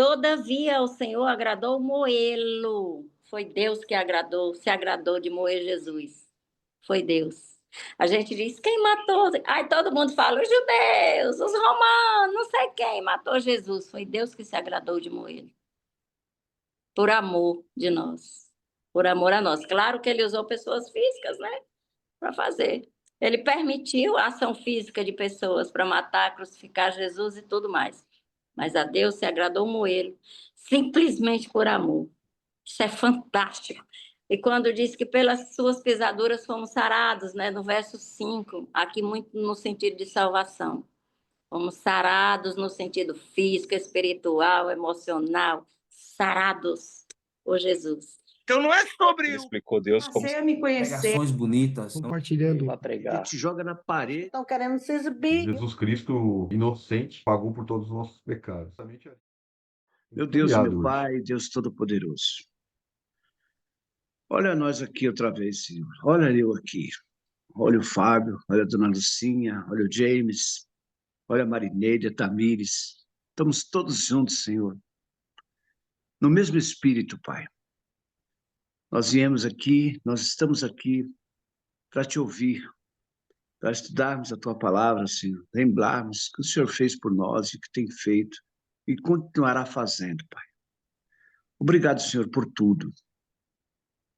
Todavia, o Senhor agradou moê-lo. Foi Deus que se agradou de moer Jesus. Foi Deus. A gente diz, quem matou? Ai, todo mundo fala, os judeus, os romanos, não sei quem matou Jesus. Foi Deus que se agradou de moê-lo. Por amor de nós. Por amor a nós. Claro que ele usou pessoas físicas, né? Para fazer. Ele permitiu a ação física de pessoas para matar, crucificar Jesus e tudo mais. Mas a Deus se agradou moê-lo, simplesmente por amor. Isso é fantástico. E quando diz que pelas suas pisaduras fomos sarados, né? No verso 5, aqui muito no sentido de salvação. Fomos sarados no sentido físico, espiritual, emocional, sarados por Jesus. Então não é sobre Ele explicou Deus como Passei a me conhecer. Pregações bonitas. compartilhando. para pregar. te joga na parede. Estão querendo se exibir. Jesus Cristo, inocente, pagou por todos os nossos pecados. Meu Deus, Obrigado, meu hoje. Pai, Deus Todo-Poderoso. Olha nós aqui outra vez, Senhor. Olha eu aqui. Olha o Fábio, olha a Dona Lucinha, olha o James, olha a Marineide, a Tamires. Estamos todos juntos, Senhor. No mesmo espírito, Pai. Nós viemos aqui, nós estamos aqui para te ouvir, para estudarmos a tua palavra, Senhor. Lembrarmos que o Senhor fez por nós e que tem feito e continuará fazendo, Pai. Obrigado, Senhor, por tudo.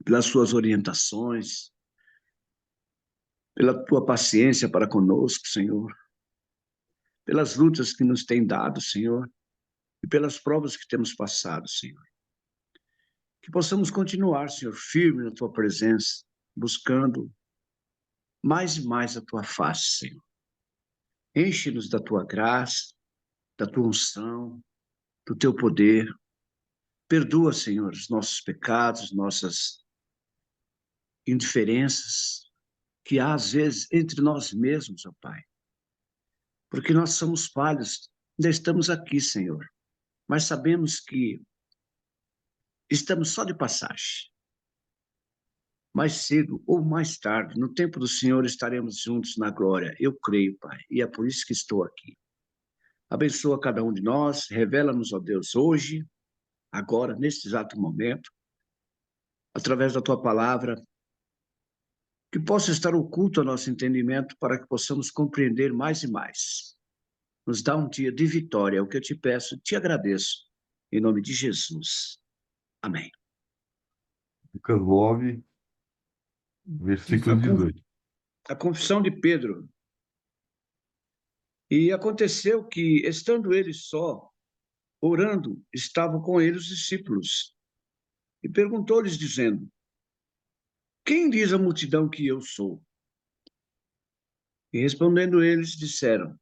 Pelas suas orientações, pela tua paciência para conosco, Senhor, pelas lutas que nos tem dado, Senhor, e pelas provas que temos passado, Senhor. Que possamos continuar, Senhor, firme na tua presença, buscando mais e mais a tua face, Senhor. Enche-nos da tua graça, da tua unção, do teu poder. Perdoa, Senhor, os nossos pecados, nossas indiferenças que há, às vezes, entre nós mesmos, ó Pai. Porque nós somos falhos, ainda estamos aqui, Senhor, mas sabemos que estamos só de passagem. Mais cedo ou mais tarde, no tempo do Senhor, estaremos juntos na glória. Eu creio, Pai, e é por isso que estou aqui. Abençoa cada um de nós, revela-nos, ó Deus, hoje, agora, neste exato momento, através da Tua palavra, que possa estar oculto ao nosso entendimento para que possamos compreender mais e mais. Nos dá um dia de vitória, é o que eu te peço, te agradeço, em nome de Jesus. Amém. Lucas 9, versículo 18. A confissão de Pedro. E aconteceu que, estando ele só, orando, estavam com ele os discípulos. E perguntou-lhes, dizendo: quem diz a multidão que eu sou? E respondendo eles, disseram: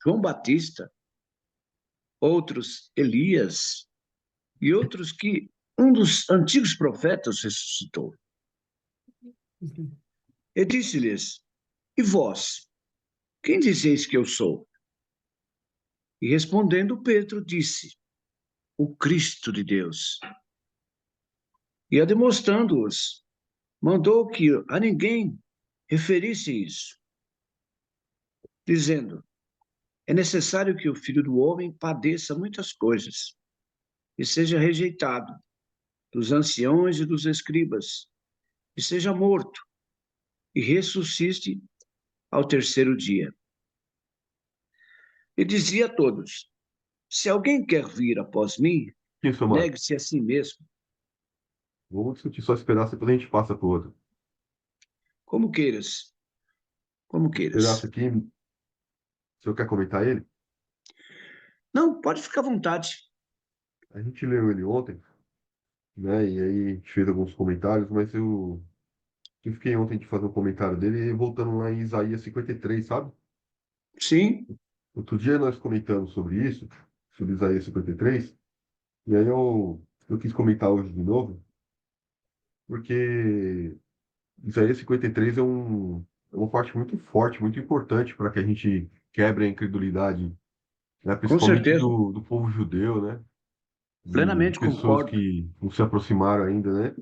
João Batista, outros Elias, e outros que um dos antigos profetas ressuscitou. E disse-lhes: e vós, quem dizeis que eu sou? E respondendo Pedro, disse: o Cristo de Deus. E demonstrando-os, mandou que a ninguém referisse isso, dizendo: é necessário que o Filho do Homem padeça muitas coisas e seja rejeitado dos anciões e dos escribas, e seja morto, e ressuscite ao terceiro dia. E dizia a todos: se alguém quer vir após mim, Isso, mano. negue-se a si mesmo. Vamos discutir só esse pedaço, depois a gente passa para o outro. Como queiras. Como Esse queiras. pedaço aqui, o senhor quer comentar ele? Não, pode ficar à vontade. A gente leu ele ontem, né? E aí a gente fez alguns comentários, mas eu fiquei ontem de fazer um comentário dele, voltando lá em Isaías 53, sabe? Sim, Outro dia nós comentamos sobre isso, sobre Isaías 53, e aí eu quis comentar hoje de novo, porque Isaías 53 é uma parte muito forte, muito importante para que a gente quebre a incredulidade, né? com Principalmente certeza. do povo judeu, né? De Plenamente pessoas concordo. que não se aproximaram ainda, né?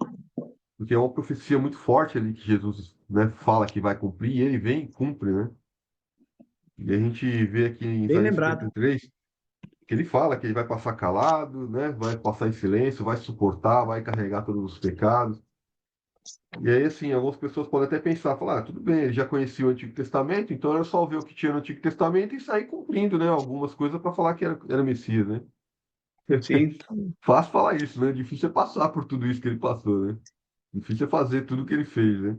Porque é uma profecia muito forte ali que Jesus, né, fala que vai cumprir, e ele vem e cumpre, né? E a gente vê aqui em Bem Isaías lembrado. 53 que ele fala que ele vai passar calado, né? Vai passar em silêncio, vai suportar, vai carregar todos os pecados. E aí, assim, algumas pessoas podem até pensar, falar, tudo bem, ele já conhecia o Antigo Testamento, então era só ver o que tinha no Antigo Testamento e sair cumprindo, né? Algumas coisas para falar que era Messias, né? Sim, Fácil falar isso, né? Difícil é passar por tudo isso que ele passou, né? Difícil é fazer tudo que ele fez, né?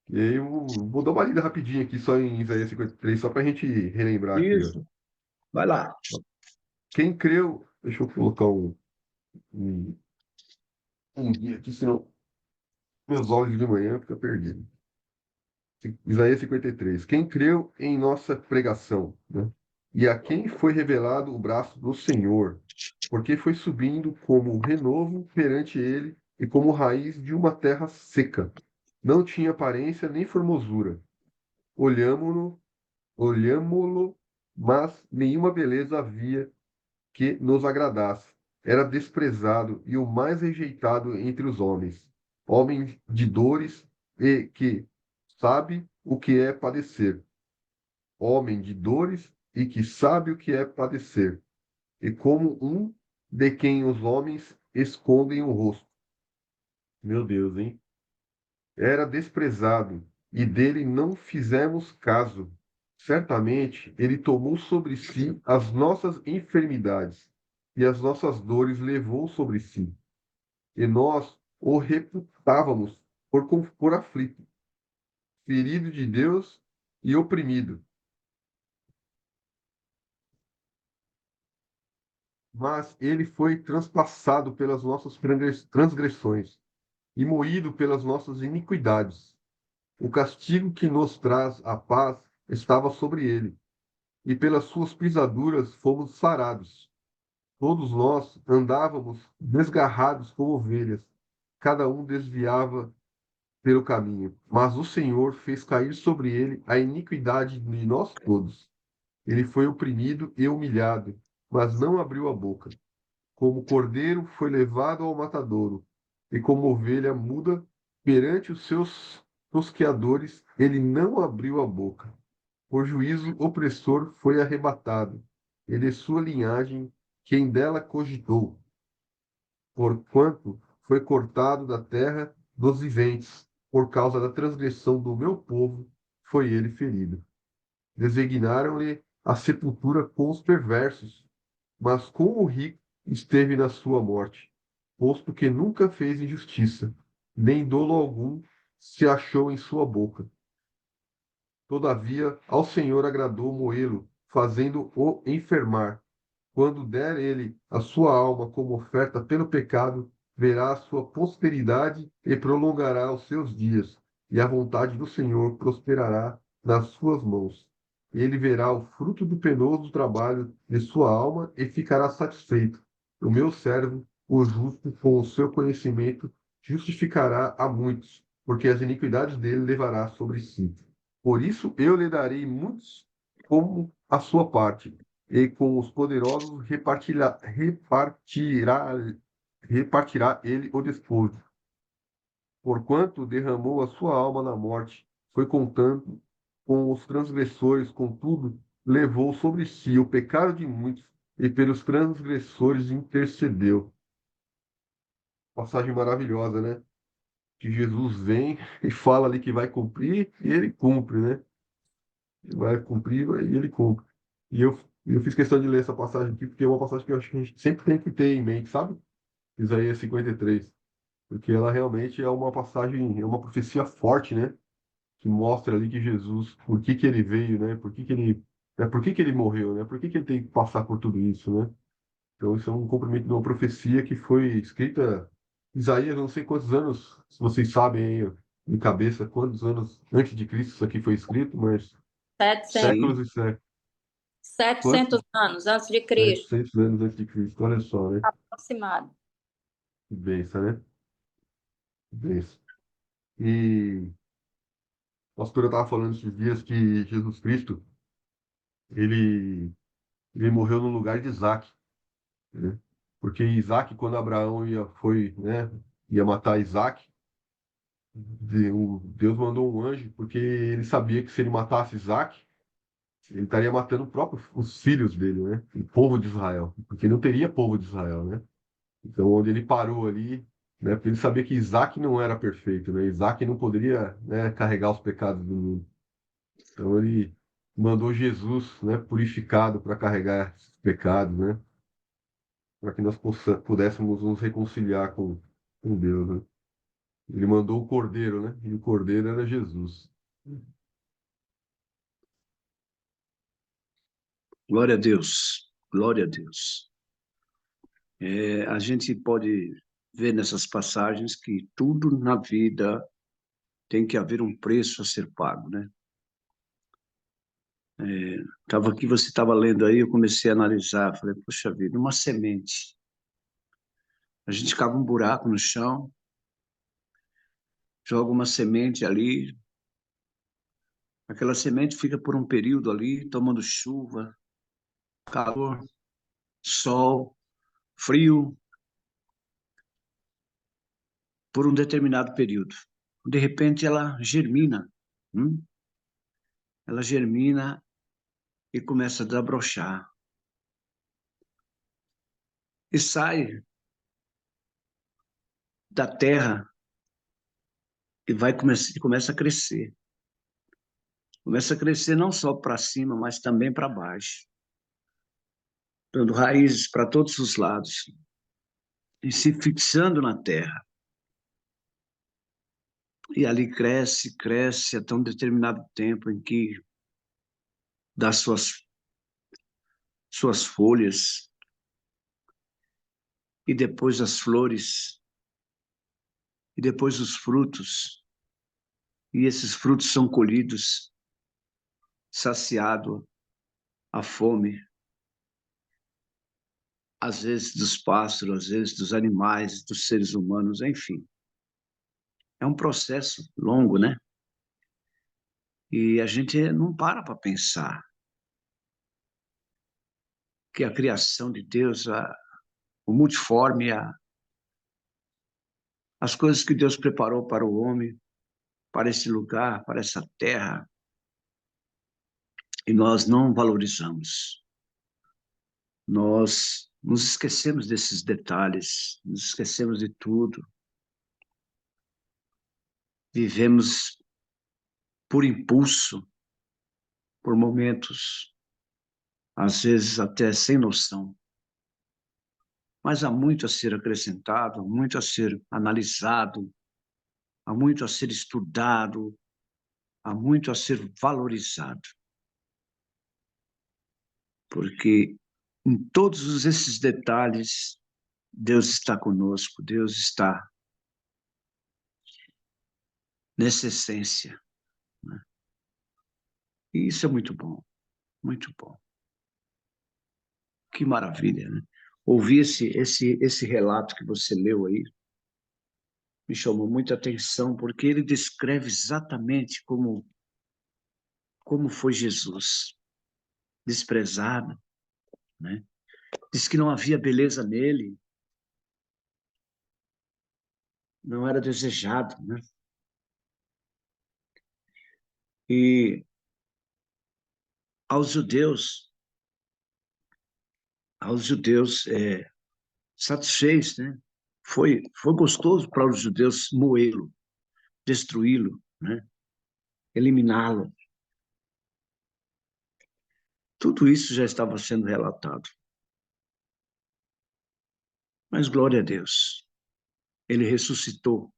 E aí eu vou dar uma lida rapidinho aqui, só em Isaías 53, só para a gente relembrar aqui, ó. isso. Vai lá. Quem creu, deixa eu colocar um, um guia aqui, senão meus olhos de manhã ficam perdidos. Isaías 53. Quem creu em nossa pregação, né? E a quem foi revelado o braço do Senhor, porque foi subindo como renovo perante ele e como raiz de uma terra seca. Não tinha aparência nem formosura. Olhámo-lo, olhámo-lo, mas nenhuma beleza havia que nos agradasse. Era desprezado e o mais rejeitado entre os homens, homem de dores e que sabe o que é padecer, homem de dores e que sabe o que é padecer, e como um de quem os homens escondem o rosto. Meu Deus, hein? Era desprezado e dele não fizemos caso. Certamente ele tomou sobre si as nossas enfermidades e as nossas dores levou sobre si. E nós o reputávamos por aflito, ferido de Deus e oprimido. Mas ele foi transpassado pelas nossas transgressões e moído pelas nossas iniquidades. O castigo que nos traz a paz estava sobre ele, e pelas suas pisaduras fomos sarados. Todos nós andávamos desgarrados como ovelhas, cada um desviava pelo caminho, mas o Senhor fez cair sobre ele a iniquidade de nós todos. Ele foi oprimido e humilhado, mas não abriu a boca. Como cordeiro foi levado ao matadouro, e como ovelha muda perante os seus tosqueadores, ele não abriu a boca. Por juízo opressor foi arrebatado, e de sua linhagem quem dela cogitou, porquanto foi cortado da terra dos viventes, por causa da transgressão do meu povo, foi ele ferido. Designaram-lhe a sepultura com os perversos, mas com o rico esteve na sua morte, posto que nunca fez injustiça, nem dolo algum se achou em sua boca. Todavia, ao Senhor agradou moê-lo, fazendo-o enfermar. Quando der ele a sua alma como oferta pelo pecado, verá a sua posteridade e prolongará os seus dias, e a vontade do Senhor prosperará nas suas mãos. Ele verá o fruto do penoso trabalho de sua alma e ficará satisfeito. O meu servo, o justo, com o seu conhecimento, justificará a muitos, porque as iniquidades dele levará sobre si. Por isso eu lhe darei muitos como a sua parte, e com os poderosos repartirá ele o despojo. Porquanto derramou a sua alma na morte, foi contando com os transgressores, contudo, levou sobre si o pecado de muitos, e pelos transgressores intercedeu. Passagem maravilhosa, né? Que Jesus vem e fala ali que vai cumprir, e ele cumpre, né? Ele vai cumprir e ele cumpre. E eu fiz questão de ler essa passagem aqui, porque é uma passagem que eu acho que a gente sempre tem que ter em mente, sabe? Isaías 53. Porque ela realmente é uma passagem, é uma profecia forte, né? Que mostra ali que Jesus, por que que ele veio, né? Por que que ele morreu, né? Por que que ele tem que passar por tudo isso, né? Então isso é um cumprimento de uma profecia que foi escrita, Isaías, não sei quantos anos, se vocês sabem aí de cabeça, quantos anos antes de Cristo isso aqui foi escrito, mas 700, séculos Sim, e séculos. 700 Quantos? anos antes de Cristo, 700 anos antes de Cristo, olha só, né? aproximado. Que bênção, né? Que bênção. E o pastor estava falando esses dias que Jesus Cristo, ele, ele morreu no lugar de Isaac, né? Porque Isaac, quando Abraão ia matar Isaac, Deus mandou um anjo, porque ele sabia que se ele matasse Isaac, ele estaria matando os filhos dele, né? O povo de Israel, porque não teria povo de Israel, né? Então, onde ele parou ali, né? Porque ele sabia que Isaac não era perfeito, né? Isaac não poderia, né, carregar os pecados do mundo. Então, ele mandou Jesus, né, purificado para carregar esses pecados, né? Para que nós pudéssemos nos reconciliar com Deus, né? Ele mandou o Cordeiro, né? E o Cordeiro era Jesus. Glória a Deus, glória a Deus. A gente pode ver nessas passagens que tudo na vida tem que haver um preço a ser pago, né? Tava aqui, você estava lendo aí, eu comecei a analisar, falei, poxa vida, uma semente. A gente cava um buraco no chão, joga uma semente ali, aquela semente fica por um período ali, tomando chuva, calor, sol, frio, por um determinado período. De repente ela germina, ela germina e começa a desabrochar. E sai da terra e começa a crescer. Começa a crescer não só para cima, mas também para baixo, dando raízes para todos os lados e se fixando na terra. E ali cresce, cresce até um determinado tempo em que dá suas folhas e depois as flores e depois os frutos. E esses frutos são colhidos, saciado a fome, às vezes dos pássaros, às vezes dos animais, dos seres humanos, enfim. É um processo longo, né? E a gente não para pensar que a criação de Deus, o multiforme, as coisas que Deus preparou para o homem, para esse lugar, para essa terra, e nós não valorizamos. Nós nos esquecemos desses detalhes, nos esquecemos de tudo. Vivemos por impulso, por momentos, às vezes até sem noção. Mas há muito a ser acrescentado, há muito a ser analisado, há muito a ser estudado, há muito a ser valorizado. Porque em todos esses detalhes, Deus está conosco, Deus está nessa essência, né? E isso é muito bom, muito bom. Que maravilha, né? Ouvir esse relato que você leu aí me chamou muita atenção, porque ele descreve exatamente como foi Jesus, desprezado, né? Diz que não havia beleza nele, não era desejado, né? E aos judeus satisfez, né? Foi gostoso para os judeus moê-lo, destruí-lo, né? Eliminá-lo. Tudo isso já estava sendo relatado. Mas glória a Deus, ele ressuscitou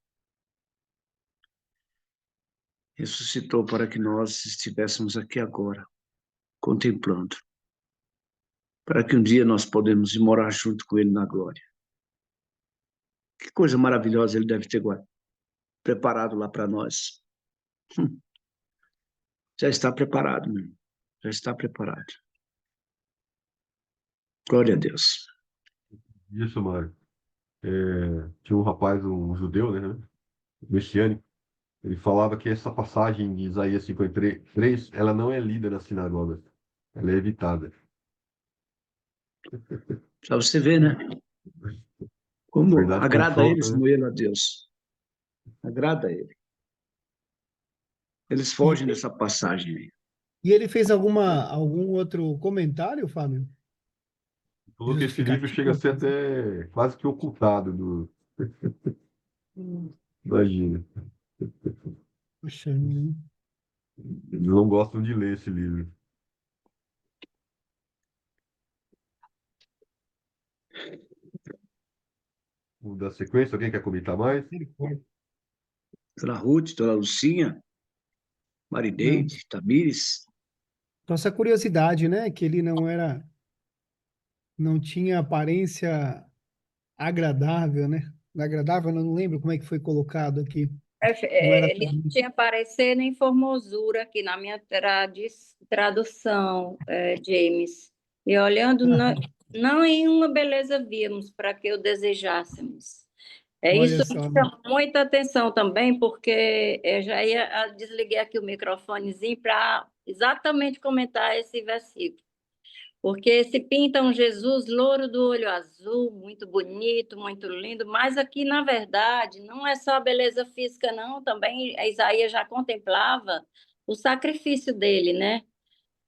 para que nós estivéssemos aqui agora, contemplando, para que um dia nós podemos ir morar junto com ele na glória. Que coisa maravilhosa ele deve ter preparado lá para nós. Já está preparado, meu irmão. Já está preparado. Glória a Deus. Isso, Mário. Tinha um rapaz, um judeu, né? Messiânico. Ele falava que essa passagem de Isaías 53, ela não é lida nas sinagogas. Ela é evitada. Para você ver, né? Como Verdade agrada a confronta, eles né? moer a Deus. Agrada a ele. Eles E, fogem dessa passagem aí. E ele fez algum outro comentário, Fábio? Falou que esse livro chega a ser até quase que ocultado do. Imagina. Puxa, Eles não gostam de ler esse livro. Vamos dar sequência? Alguém quer comentar mais? misericórdia. Dona Ruth, Dona Lucinha, Não. Marineide, Tamires. Nossa curiosidade, né? Que ele não tinha aparência agradável, né? Agradável, eu não lembro como é que foi colocado aqui. Não era Ele não tão... tinha parecer nem formosura aqui na minha tradução, James. E olhando, não em uma beleza víamos para que o desejássemos. Olha Isso só, me né? chama muita atenção também, porque eu já desliguei aqui o microfonezinho para exatamente comentar esse versículo. Porque se pinta um Jesus louro do olho azul, muito bonito, muito lindo, mas aqui, na verdade, não é só a beleza física, não, também Isaías já contemplava o sacrifício dele, né?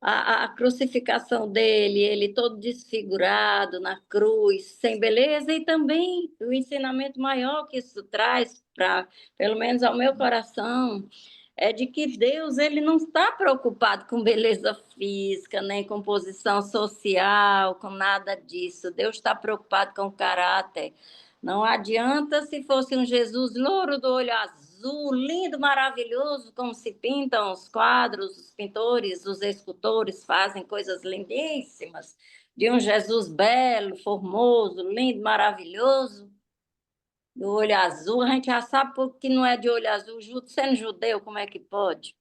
A crucificação dele, ele todo desfigurado na cruz, sem beleza, e também o ensinamento maior que isso traz, para, pelo menos ao meu coração, é de que Deus ele não está preocupado com beleza física, nem com posição social, com nada disso. Deus está preocupado com o caráter. Não adianta se fosse um Jesus louro do olho azul, lindo, maravilhoso, como se pintam os quadros, os pintores, os escultores fazem coisas lindíssimas, de um Jesus belo, formoso, lindo, maravilhoso, do olho azul. A gente já sabe porque não é de olho azul, sendo judeu, como é que pode?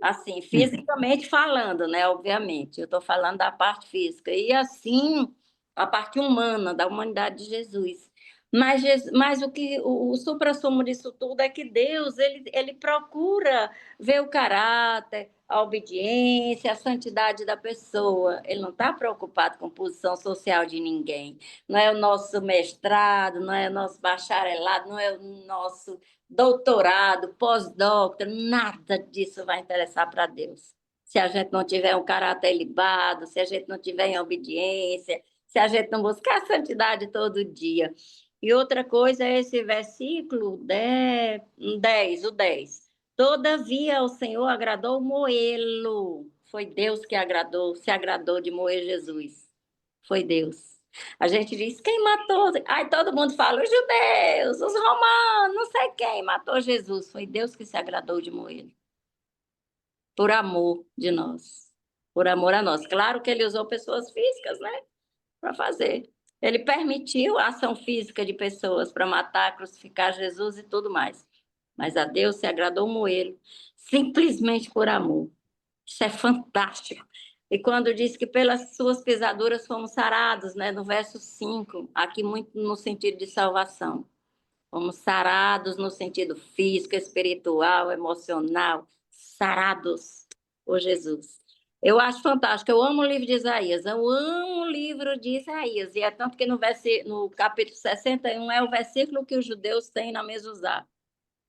Assim, fisicamente falando, né? Obviamente, eu estou falando da parte física. E assim, a parte humana, da humanidade de Jesus. Mas o suprassumo disso tudo é que Deus, ele procura ver o caráter, a obediência, a santidade da pessoa. Ele não está preocupado com posição social de ninguém. Não é o nosso mestrado, não é o nosso bacharelado, não é o nosso doutorado, pós-doutor, nada disso vai interessar para Deus. Se a gente não tiver um caráter ilibado, se a gente não tiver em obediência, se a gente não buscar a santidade todo dia. E outra coisa é esse versículo 10, o 10. Todavia o Senhor agradou moê-lo. Foi Deus que agradou, se agradou de moer Jesus. Foi Deus. A gente diz, quem matou? Aí todo mundo fala, os judeus, os romanos, não sei quem matou Jesus. Foi Deus que se agradou de moê-lo. Por amor de nós. Por amor a nós. Claro que ele usou pessoas físicas, né? Para fazer. Ele permitiu a ação física de pessoas para matar, crucificar Jesus e tudo mais. Mas a Deus se agradou moê-lo simplesmente por amor. Isso é fantástico. E quando diz que pelas suas pisaduras fomos sarados, né? No verso 5, aqui muito no sentido de salvação. Fomos sarados no sentido físico, espiritual, emocional, sarados por Jesus. Eu acho fantástico, eu amo o livro de Isaías, eu amo o livro de Isaías, e é tanto que no capítulo 61 é o versículo que os judeus têm na mezuzá.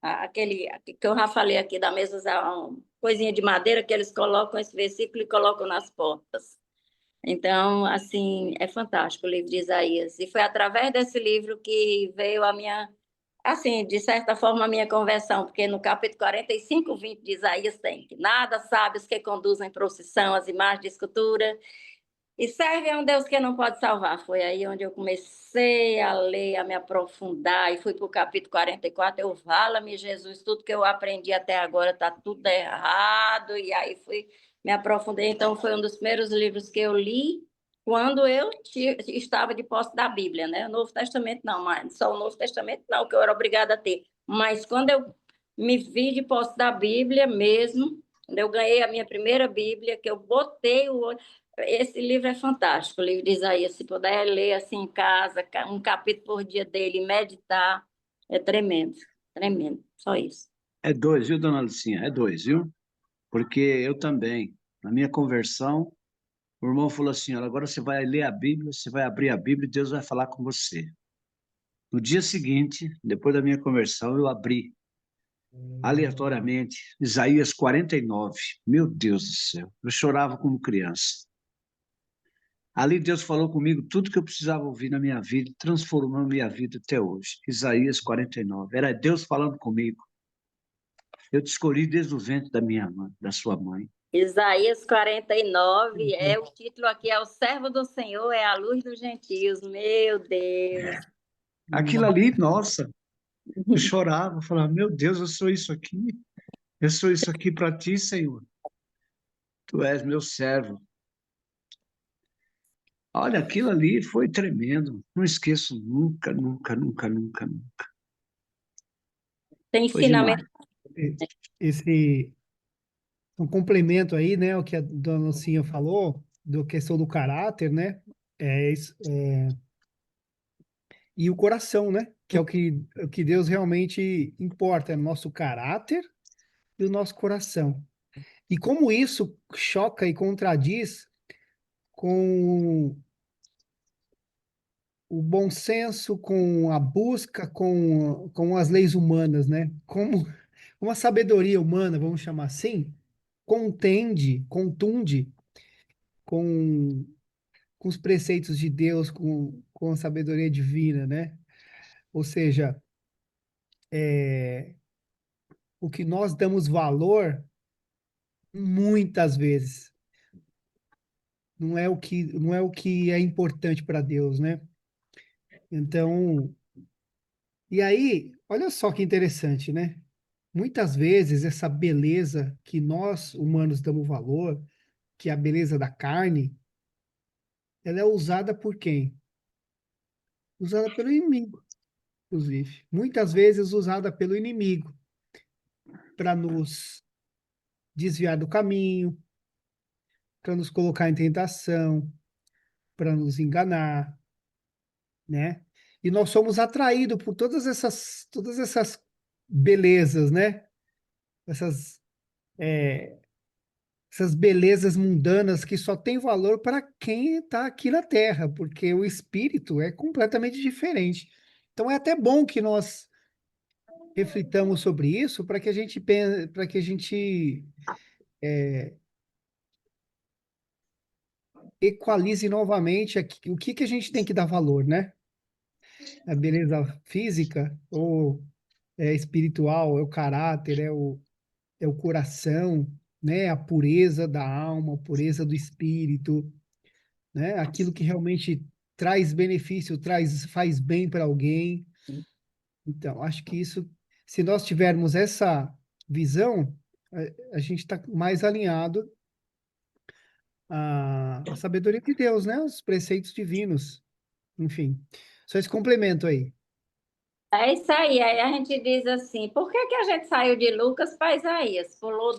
Aquele que eu já falei aqui da mezuzá, uma coisinha de madeira que eles colocam esse versículo e colocam nas portas. Então, assim, é fantástico o livro de Isaías. E foi através desse livro que veio a minha, assim, de certa forma, a minha conversão, porque no capítulo 45, 20 de Isaías tem que nada sabe os que conduzem procissão, as imagens de escultura, e serve a um Deus que não pode salvar. Foi aí onde eu comecei a ler, a me aprofundar, e fui para o capítulo 44, eu vala-me Jesus, tudo que eu aprendi até agora está tudo errado, e aí fui, me aprofundei. Então, foi um dos primeiros livros que eu li quando eu estava de posse da Bíblia, né? O Novo Testamento não, mas só o Novo Testamento não, que eu era obrigada a ter. Mas quando eu me vi de posse da Bíblia mesmo, quando eu ganhei a minha primeira Bíblia, que eu botei o esse livro é fantástico, o livro de Isaías. Se puder ler assim em casa, um capítulo por dia dele, meditar, é tremendo, tremendo, só isso. É dois, viu, Dona Lucinha? É dois, viu? Porque eu também, na minha conversão, o irmão falou assim, olha, agora você vai ler a Bíblia, você vai abrir a Bíblia e Deus vai falar com você. No dia seguinte, depois da minha conversão, eu abri aleatoriamente, Isaías 49. Meu Deus do céu, eu chorava como criança. Ali Deus falou comigo tudo que eu precisava ouvir na minha vida, transformou minha vida até hoje. Isaías 49. Era Deus falando comigo. Eu te escolhi desde o ventre da minha mãe, da sua mãe. Isaías 49, o título aqui é O Servo do Senhor é a luz dos gentios. Meu Deus. Aquilo ali, nossa, eu chorava, falava, meu Deus, eu sou isso aqui. Eu sou isso aqui para ti, Senhor. Tu és meu servo. Olha, aquilo ali foi tremendo. Não esqueço nunca, nunca, nunca, nunca, nunca. Tem Foi demais. ensinamento. Esse um complemento aí, né, o que a dona Lucinha falou, do questão do caráter, né? E o coração, né? Que é o que Deus realmente importa, é o nosso caráter e o nosso coração. E como isso choca e contradiz com o bom senso, com a busca, com as leis humanas, né? Como a sabedoria humana, vamos chamar assim, contunde com, com os preceitos de Deus, com a sabedoria divina, né? Ou seja, o que nós damos valor, muitas vezes, não é o que é importante para Deus, né? Então, e aí, olha só que interessante, né? Muitas vezes essa beleza que nós humanos damos valor, que é a beleza da carne, ela é usada por quem? Usada pelo inimigo, inclusive. Muitas vezes usada pelo inimigo para nos desviar do caminho, para nos colocar em tentação, para nos enganar, né? E nós somos atraídos por todas essas belezas, né? Essas, é, essas belezas mundanas que só tem valor para quem está aqui na Terra, porque o espírito é completamente diferente. Então é até bom que nós reflitamos sobre isso para que a gente para que a gente equalize novamente o que a gente tem que dar valor, né? A beleza física ou espiritual, é o caráter, é o coração, né? A pureza da alma, a pureza do espírito, né? Aquilo que realmente traz benefício, faz bem para alguém. Então, acho que isso, se nós tivermos essa visão, a gente está mais alinhado à sabedoria de Deus, né? Os preceitos divinos, enfim. Só esse complemento aí. É isso aí. Aí a gente diz assim: por que que a gente saiu de Lucas para Isaías? Pulou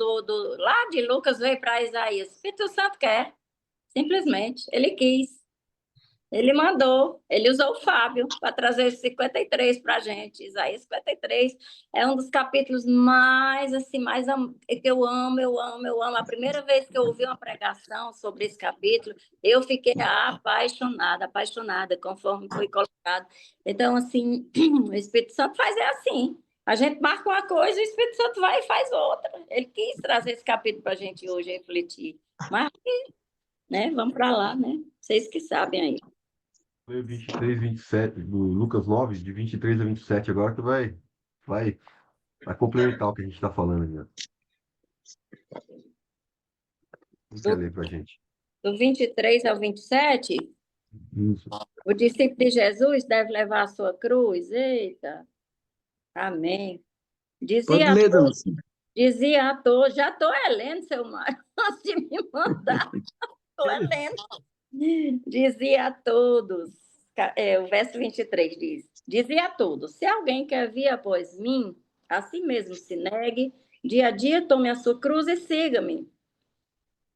lá de Lucas, veio para Isaías. O Espírito Santo quer, simplesmente. Ele quis. Ele mandou, ele usou o Fábio para trazer os 53 para a gente. Isaías 53 é um dos capítulos mais, assim, que eu amo, eu amo, eu amo. A primeira vez que eu ouvi uma pregação sobre esse capítulo, eu fiquei apaixonada, apaixonada, conforme foi colocado. Então, assim, o Espírito Santo faz assim. A gente marca uma coisa, o Espírito Santo vai e faz outra. Ele quis trazer esse capítulo para a gente hoje refletir. Mas, né, vamos para lá, né? Vocês que sabem aí. 23, 27, do Lucas 9, de 23 a 27, agora que vai, vai complementar o que a gente está falando aqui. Quem quer ler para a gente? Do 23 ao 27, Isso. o discípulo de Jesus deve levar a sua cruz. Eita, amém. Pode Dizia a ler, todos, Dança. dizia a todos, já estou lendo, seu Mário, antes de me mandar, estou lendo. Dizia a todos, o verso 23 diz, dizia a todos, se alguém quer vir após mim, a si mesmo se negue, dia a dia tome a sua cruz e siga-me.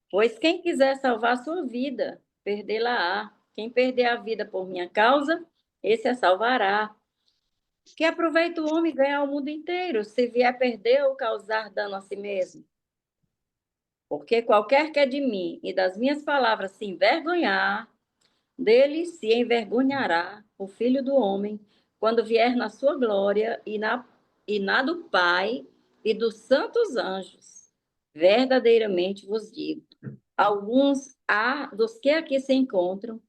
Pois quem quiser salvar sua vida, perdê-la-á. Quem perder a vida por minha causa, esse a salvará. Que aproveita o homem ganhar o mundo inteiro, se vier perder ou causar dano a si mesmo. Porque qualquer que é de mim e das minhas palavras se envergonhar, dele se envergonhará o Filho do Homem, quando vier na sua glória e na do Pai e dos santos anjos. Verdadeiramente vos digo, alguns há dos que aqui se encontram,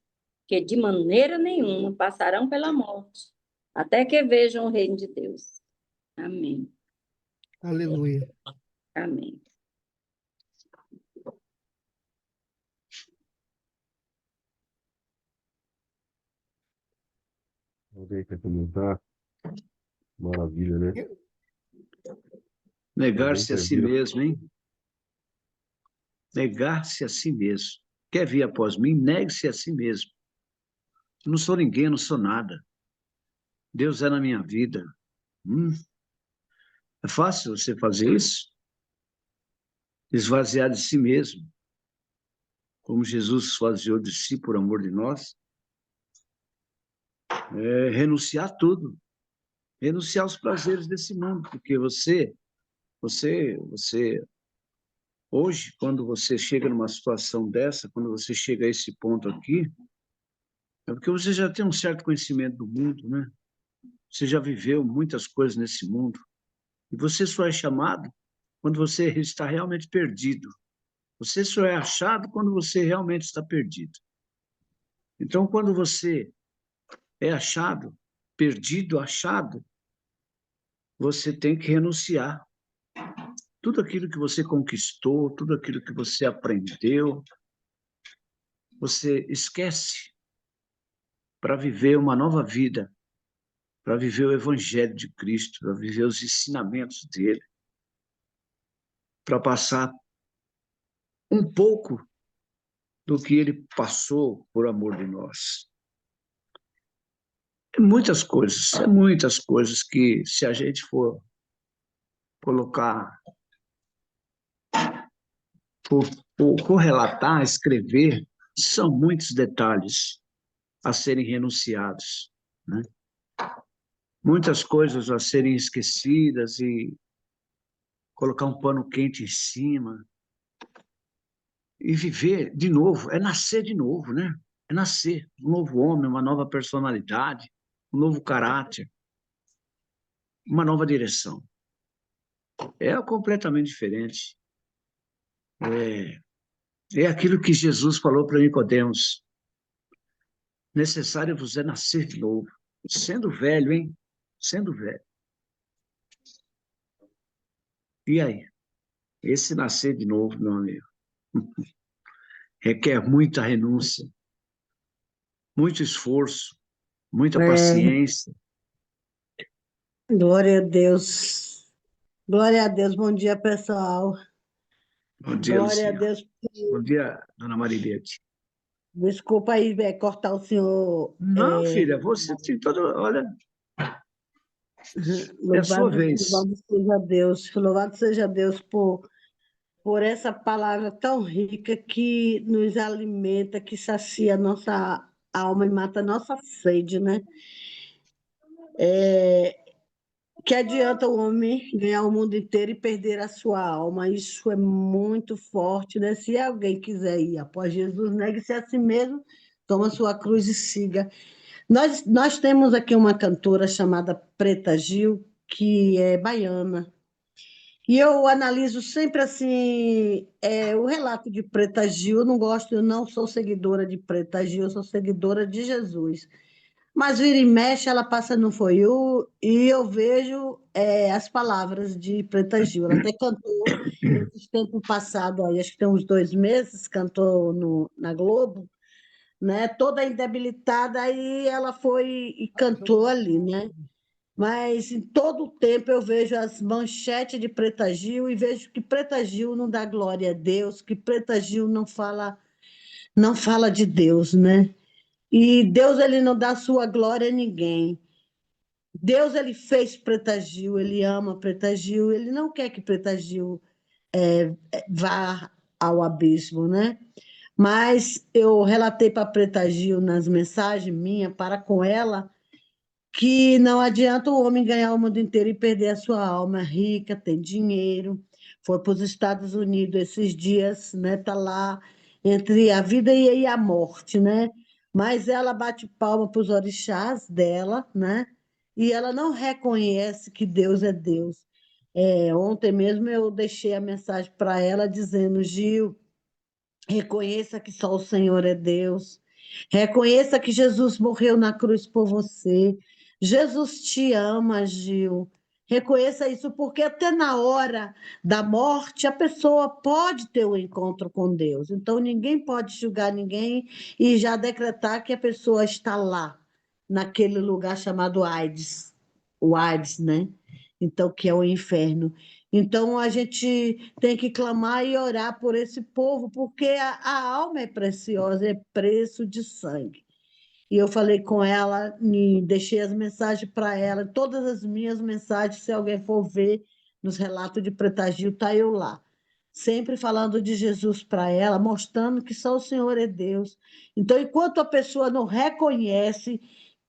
que de maneira nenhuma passarão pela morte, até que vejam o reino de Deus. Amém. Aleluia. Amém. Alguém quer comentar? Maravilha, né? Negar-se a Alguém quer si vir? mesmo, hein? Negar-se a si mesmo. Quer vir após mim? Negue-se a si mesmo. Eu não sou ninguém, eu não sou nada. Deus é na minha vida. É fácil você fazer isso? Esvaziar de si mesmo, como Jesus esvaziou de si por amor de nós. É renunciar a tudo. Renunciar aos prazeres desse mundo, porque você, hoje, quando você chega numa situação dessa, quando você chega a esse ponto aqui, é porque você já tem um certo conhecimento do mundo, né? Você já viveu muitas coisas nesse mundo. E você só é chamado quando você está realmente perdido. Você só é achado quando você realmente está perdido. Então, quando você é achado, perdido, achado, você tem que renunciar. Tudo aquilo que você conquistou, tudo aquilo que você aprendeu, você esquece para viver uma nova vida, para viver o Evangelho de Cristo, para viver os ensinamentos dele, para passar um pouco do que ele passou por amor de nós. É muitas coisas que, se a gente for colocar, for correlatar, escrever, são muitos detalhes a serem renunciados, né? Muitas coisas a serem esquecidas e colocar um pano quente em cima e viver de novo, é nascer de novo, né? É nascer, um novo homem, uma nova personalidade, um novo caráter, uma nova direção. É completamente diferente. É aquilo que Jesus falou para Nicodemos. Necessário vos é nascer de novo. Sendo velho, hein? Sendo velho. E aí? Esse nascer de novo, meu amigo, requer muita renúncia, muito esforço, muita É, paciência. glória a Deus. Glória a Deus. Bom dia, pessoal. Bom dia, Glória a Lucinha. Deus. Bom dia, dona Marilete. Desculpa aí, cortar o senhor. Não, filha, você tem todo. Olha, é a sua Louvado, vez. louvado seja Deus. Louvado seja Deus por essa palavra tão rica que nos alimenta, que sacia a nossa alma e mata a nossa sede, né? Que adianta o homem ganhar o mundo inteiro e perder a sua alma? Isso é muito forte, né? Se alguém quiser ir após Jesus, negue-se a si mesmo, toma sua cruz e siga. Nós temos aqui uma cantora chamada Preta Gil, que é baiana. E eu analiso sempre assim, o relato de Preta Gil. Eu não gosto, eu não sou seguidora de Preta Gil, eu sou seguidora de Jesus. Mas vira e mexe, ela passa no For You e eu vejo as palavras de Preta Gil. Ela até cantou esses tempos passados, aí, acho que tem uns 2 meses, cantou na Globo, né? Toda indebilitada, aí ela foi e cantou ali, né? Mas em todo o tempo eu vejo as manchetes de Preta Gil e vejo que Preta Gil não dá glória a Deus, que Preta Gil não fala de Deus, né? E Deus ele não dá sua glória a ninguém. Deus ele fez Preta Gil, ele ama Preta Gil, ele não quer que Preta Gil vá ao abismo, né? Mas eu relatei para Preta Gil nas mensagens minhas para com ela que não adianta o homem ganhar o mundo inteiro e perder a sua alma rica, tem dinheiro. Foi para os Estados Unidos esses dias, né? Tá lá entre a vida e a morte, né? Mas ela bate palma para os orixás dela, né? E ela não reconhece que Deus é Deus. Ontem mesmo eu deixei a mensagem para ela dizendo: Gil, reconheça que só o Senhor é Deus. Reconheça que Jesus morreu na cruz por você. Jesus te ama, Gil. Reconheça isso, porque até na hora da morte a pessoa pode ter um encontro com Deus. Então ninguém pode julgar ninguém e já decretar que a pessoa está lá, naquele lugar chamado AIDS, o AIDS, né? Então, que é o inferno. Então, a gente tem que clamar e orar por esse povo, porque a alma é preciosa, é preço de sangue. E eu falei com ela, e deixei as mensagens para ela, todas as minhas mensagens, se alguém for ver nos relatos de Preta Gil, está eu lá. Sempre falando de Jesus para ela, mostrando que só o Senhor é Deus. Então, enquanto a pessoa não reconhece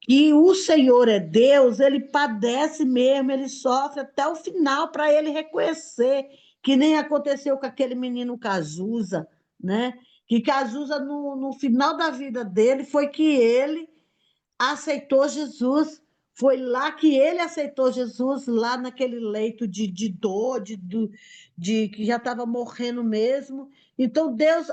que o Senhor é Deus, ele padece mesmo, ele sofre até o final para ele reconhecer, que nem aconteceu com aquele menino Cazuza, né? Que Cazuza, no final da vida dele, foi que ele aceitou Jesus. Foi lá que ele aceitou Jesus, lá naquele leito de dor, de que já estava morrendo mesmo. Então, Deus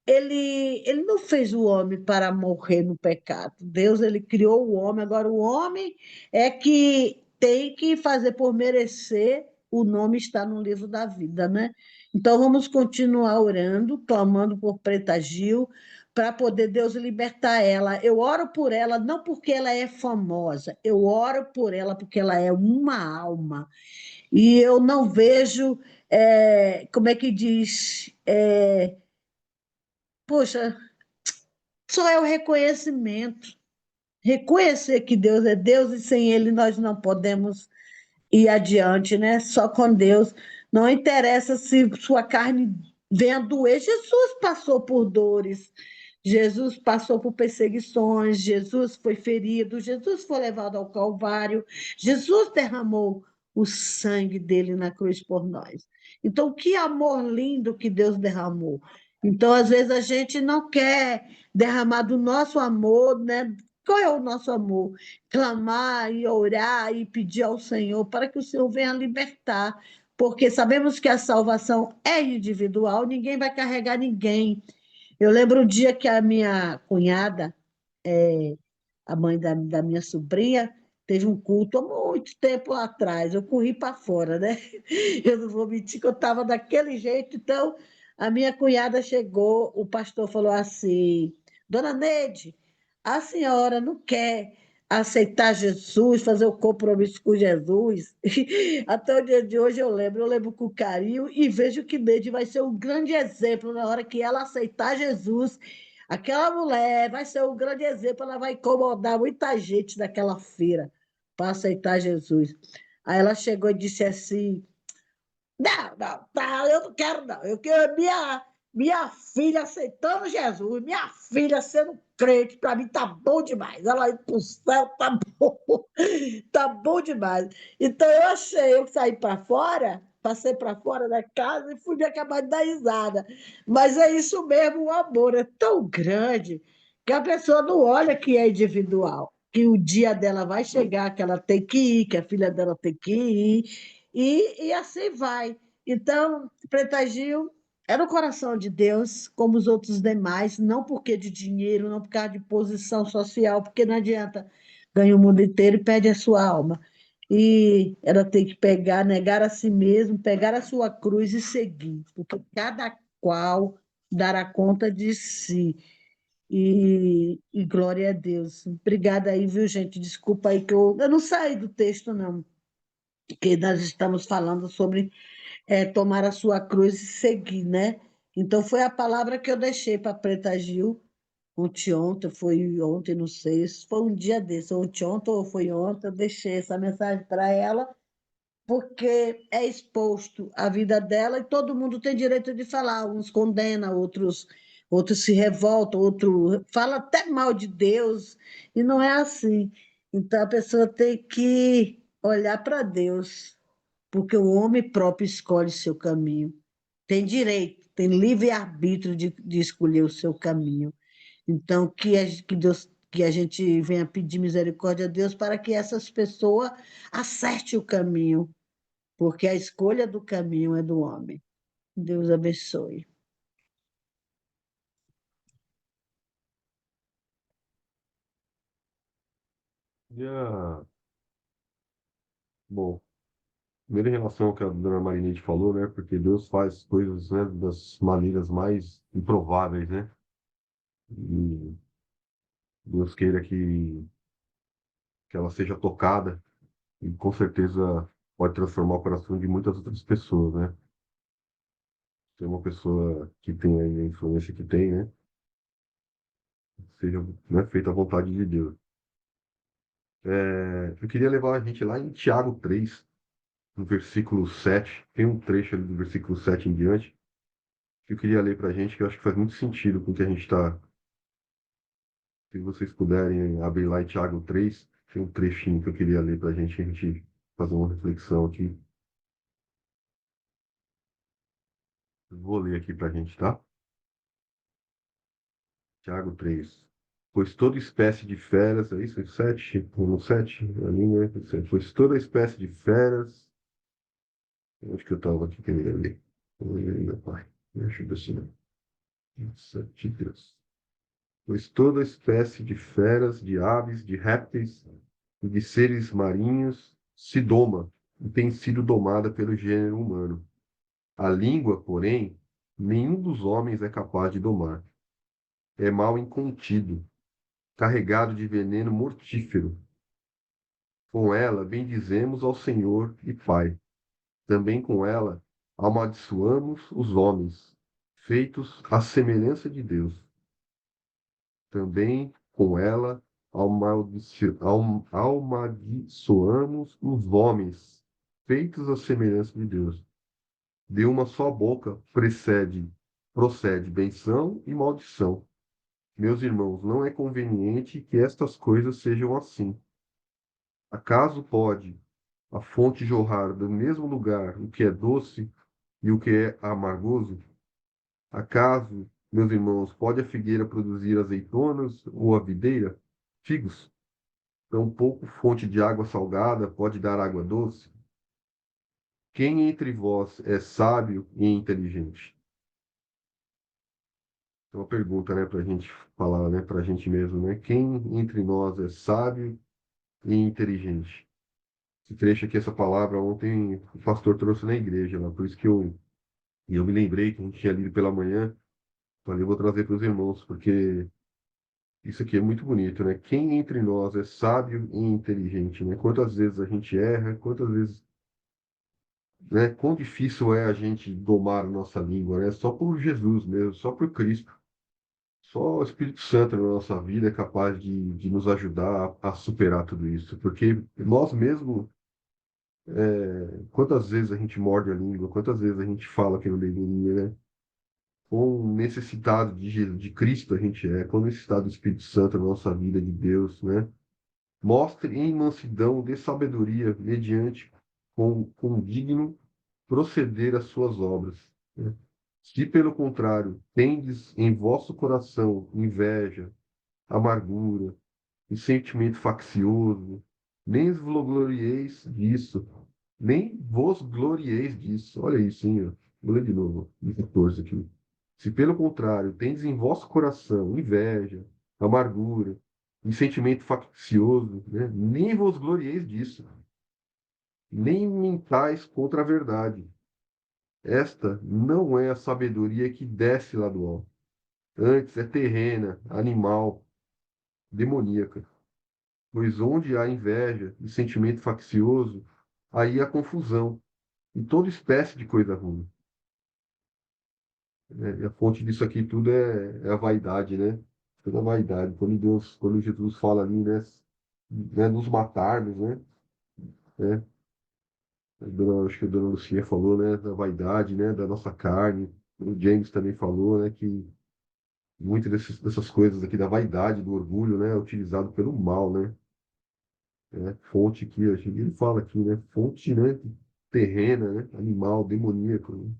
ele não fez o homem para morrer no pecado. Deus, ele criou o homem. Agora, o homem é que tem que fazer por merecer o nome estar no livro da vida, né? Então, vamos continuar orando, clamando por Preta Gil, para poder Deus libertar ela. Eu oro por ela, não porque ela é famosa, eu oro por ela porque ela é uma alma. E eu não vejo, como é que diz? Poxa, só é o reconhecimento. Reconhecer que Deus é Deus e sem Ele nós não podemos ir adiante, né? Só com Deus. Não interessa se sua carne vem a doer. Jesus passou por dores, Jesus passou por perseguições, Jesus foi ferido, Jesus foi levado ao Calvário, Jesus derramou o sangue dele na cruz por nós. Então, que amor lindo que Deus derramou. Então, às vezes, a gente não quer derramar do nosso amor, né? Qual é o nosso amor? Clamar e orar e pedir ao Senhor para que o Senhor venha libertar, porque sabemos que a salvação é individual, ninguém vai carregar ninguém. Eu lembro o dia que a minha cunhada, a mãe da minha sobrinha, teve um culto há muito tempo lá atrás. Eu corri para fora, né? Eu não vou mentir que eu estava daquele jeito. Então, a minha cunhada chegou, o pastor falou assim: Dona Neide, a senhora não quer aceitar Jesus, fazer o compromisso com Jesus? Até o dia de hoje eu lembro com carinho e vejo que Neide vai ser um grande exemplo na hora que ela aceitar Jesus. Aquela mulher vai ser um grande exemplo, ela vai incomodar muita gente naquela feira para aceitar Jesus. Aí ela chegou e disse assim: Não, não, tá, eu não quero, não. Eu quero minha filha aceitando Jesus, minha filha sendo crente, para mim tá bom demais. Ela indo para o céu, tá bom, tá bom demais. Então eu saí para fora, passei para fora da casa e fui me acabar de dar risada. Mas é isso mesmo, o amor é tão grande que a pessoa não olha que é individual, que o dia dela vai chegar, que ela tem que ir, que a filha dela tem que ir, e assim vai. Então, Preta Gil era o coração de Deus, como os outros demais, não porque de dinheiro, não por causa de posição social, porque não adianta ganhar o mundo inteiro e perde a sua alma. E ela tem que pegar, negar a si mesmo, pegar a sua cruz e seguir, porque cada qual dará conta de si. E glória a Deus. Obrigada aí, viu, gente? Desculpa aí que eu não saí do texto, não, porque nós estamos falando sobre tomar a sua cruz e seguir, né? Então, foi a palavra que eu deixei para Preta Gil, ontem, foi ontem, não sei, se foi um dia desse, ontem ou foi ontem, eu deixei essa mensagem para ela, porque é exposto a vida dela e todo mundo tem direito de falar, uns condenam, outros se revoltam, outros fala até mal de Deus, e não é assim. Então, a pessoa tem que olhar para Deus, porque o homem próprio escolhe seu caminho. Tem direito, tem livre-arbítrio de escolher o seu caminho. Então, que a gente venha pedir misericórdia a Deus para que essas pessoas acertem o caminho, porque a escolha do caminho é do homem. Deus abençoe. Bom, primeiro em relação ao que a dona Marinete falou, né? Porque Deus faz coisas, né, das maneiras mais improváveis, né? E Deus queira que ela seja tocada e com certeza pode transformar o coração de muitas outras pessoas, né? Ser uma pessoa que tem aí a influência que tem, né? Seja, né, feita a vontade de Deus. Eu queria levar a gente lá em Tiago 3, no versículo 7. Tem um trecho ali do versículo 7 em diante que eu queria ler para a gente, que eu acho que faz muito sentido com o que a gente está. Se vocês puderem abrir lá em Tiago 3, tem um trechinho que eu queria ler para a gente fazer uma reflexão aqui. Vou ler aqui para a gente, tá? Tiago 3. Pois toda espécie de feras, é isso? 7, no 7, a linha é 7. Pois toda espécie de feras. Onde que eu estava aqui que eu ia ler? Meu pai, me ajuda assim. 7 Deus. Pois toda espécie de feras, de aves, de répteis e de seres marinhos se doma e tem sido domada pelo gênero humano. A língua, porém, nenhum dos homens é capaz de domar. É mal incontido, carregado de veneno mortífero. Com ela bendizemos ao Senhor e Pai. Também com ela amaldiçoamos os homens, feitos à semelhança de Deus. Também com ela amaldiçoamos os homens, feitos à semelhança de Deus. De uma só boca procede benção e maldição. Meus irmãos, não é conveniente que estas coisas sejam assim. Acaso pode a fonte jorrar do mesmo lugar o que é doce e o que é amargoso? Acaso, meus irmãos, pode a figueira produzir azeitonas ou a videira figos? Tampouco fonte de água salgada pode dar água doce? Quem entre vós é sábio e inteligente? É uma pergunta, né, para a gente falar, né, para a gente mesmo, né? Quem entre nós é sábio e inteligente? Esse trecho aqui, essa palavra, ontem o pastor trouxe na igreja, lá, por isso que eu me lembrei que a gente tinha lido pela manhã, falei, eu vou trazer para os irmãos, porque isso aqui é muito bonito, né? Quem entre nós é sábio e inteligente, né? Quantas vezes a gente erra, quantas vezes, né? Quão difícil é a gente domar a nossa língua, né? Só por Jesus mesmo, só por Cristo. Só o Espírito Santo na nossa vida é capaz de nos ajudar a superar tudo isso. Porque nós mesmos, quantas vezes a gente morde a língua, quantas vezes a gente fala que não deveria, né? Quão necessitado de Cristo a gente é, quão necessitado do Espírito Santo na nossa vida, de Deus, né? Mostre em mansidão de sabedoria, mediante com digno proceder as suas obras, né? Se, pelo contrário, tendes em vosso coração inveja, amargura e sentimento faccioso, nem vos glorieis disso, nem vos glorieis disso. Olha isso, hein? Ó. Vou ler de novo, no 14 aqui. Se, pelo contrário, tendes em vosso coração inveja, amargura e sentimento faccioso, né? Nem vos glorieis disso, nem mintais contra a verdade. Esta não é a sabedoria que desce lá do alto. Antes é terrena, animal, demoníaca. Pois onde há inveja e sentimento faccioso, aí há confusão e toda espécie de coisa ruim. E a fonte disso aqui tudo é a vaidade, né? Toda a vaidade. Quando Jesus fala ali, né, nos matarmos, né? Acho que a dona Lucia falou, né, da vaidade, né, da nossa carne. O James também falou, né, que muitas dessas coisas aqui da vaidade, do orgulho, né, é utilizado pelo mal, né? Fonte que ele fala aqui, né? Fonte, né? Terrena, né? Animal, demoníaco, né?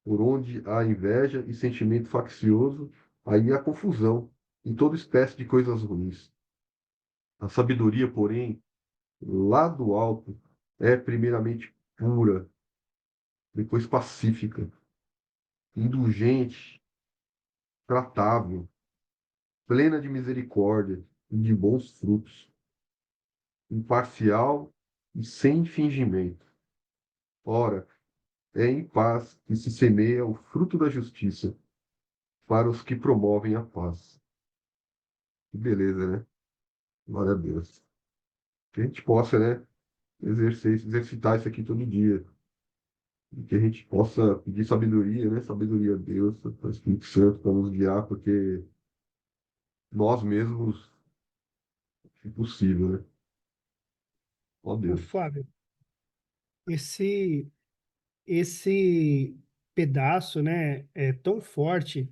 Por onde há inveja e sentimento faccioso, aí há confusão e toda espécie de coisas ruins. A sabedoria, porém, lá do alto, é primeiramente pura, depois pacífica, indulgente, tratável, plena de misericórdia e de bons frutos, imparcial e sem fingimento. Ora, é em paz que se semeia o fruto da justiça para os que promovem a paz. Que beleza, né? Glória a Deus. Que a gente possa, né, exercitar isso aqui todo dia. E que a gente possa pedir sabedoria, né? Sabedoria a Deus, ao Espírito Santo, para nos guiar, porque nós mesmos, é impossível, né? Ó Ô, Deus. Fábio, esse, esse pedaço, né, é tão forte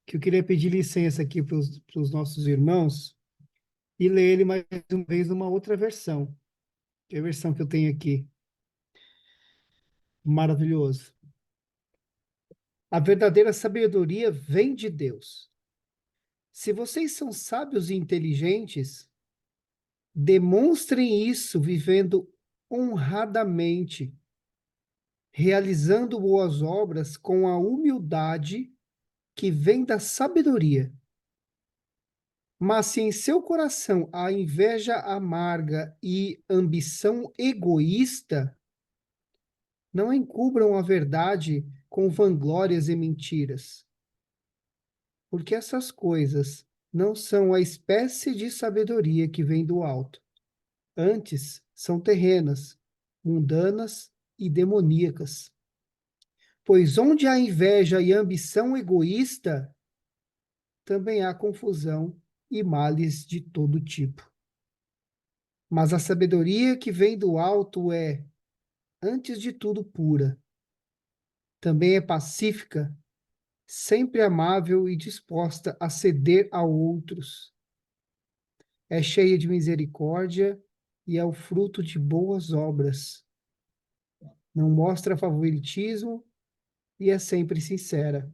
que eu queria pedir licença aqui para os nossos irmãos e ler ele mais uma vez numa outra versão, que é a versão que eu tenho aqui. Maravilhoso. A verdadeira sabedoria vem de Deus. Se vocês são sábios e inteligentes, demonstrem isso vivendo honradamente, realizando boas obras com a humildade que vem da sabedoria. Mas se em seu coração há inveja amarga e ambição egoísta, não encubram a verdade com vanglórias e mentiras, porque essas coisas não são a espécie de sabedoria que vem do alto. Antes, são terrenas, mundanas e demoníacas. Pois onde há inveja e ambição egoísta, também há confusão e males de todo tipo. Mas a sabedoria que vem do alto é, antes de tudo, pura. Também é pacífica, sempre amável e disposta a ceder a outros. É cheia de misericórdia e é o fruto de boas obras. Não mostra favoritismo e é sempre sincera.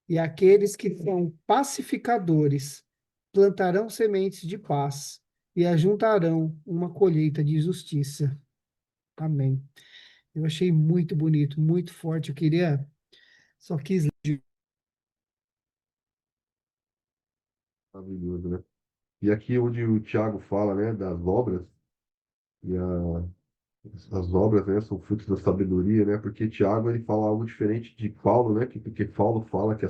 E aqueles que são pacificadores plantarão sementes de paz e ajuntarão uma colheita de justiça. Amém. Eu achei muito bonito, muito forte. Eu queria, só quis ler. Maravilhoso, né? E aqui onde o Tiago fala, né, das obras, e as obras, né, são frutos da sabedoria, né? Porque Tiago, ele fala algo diferente de Paulo, né? Porque Paulo fala que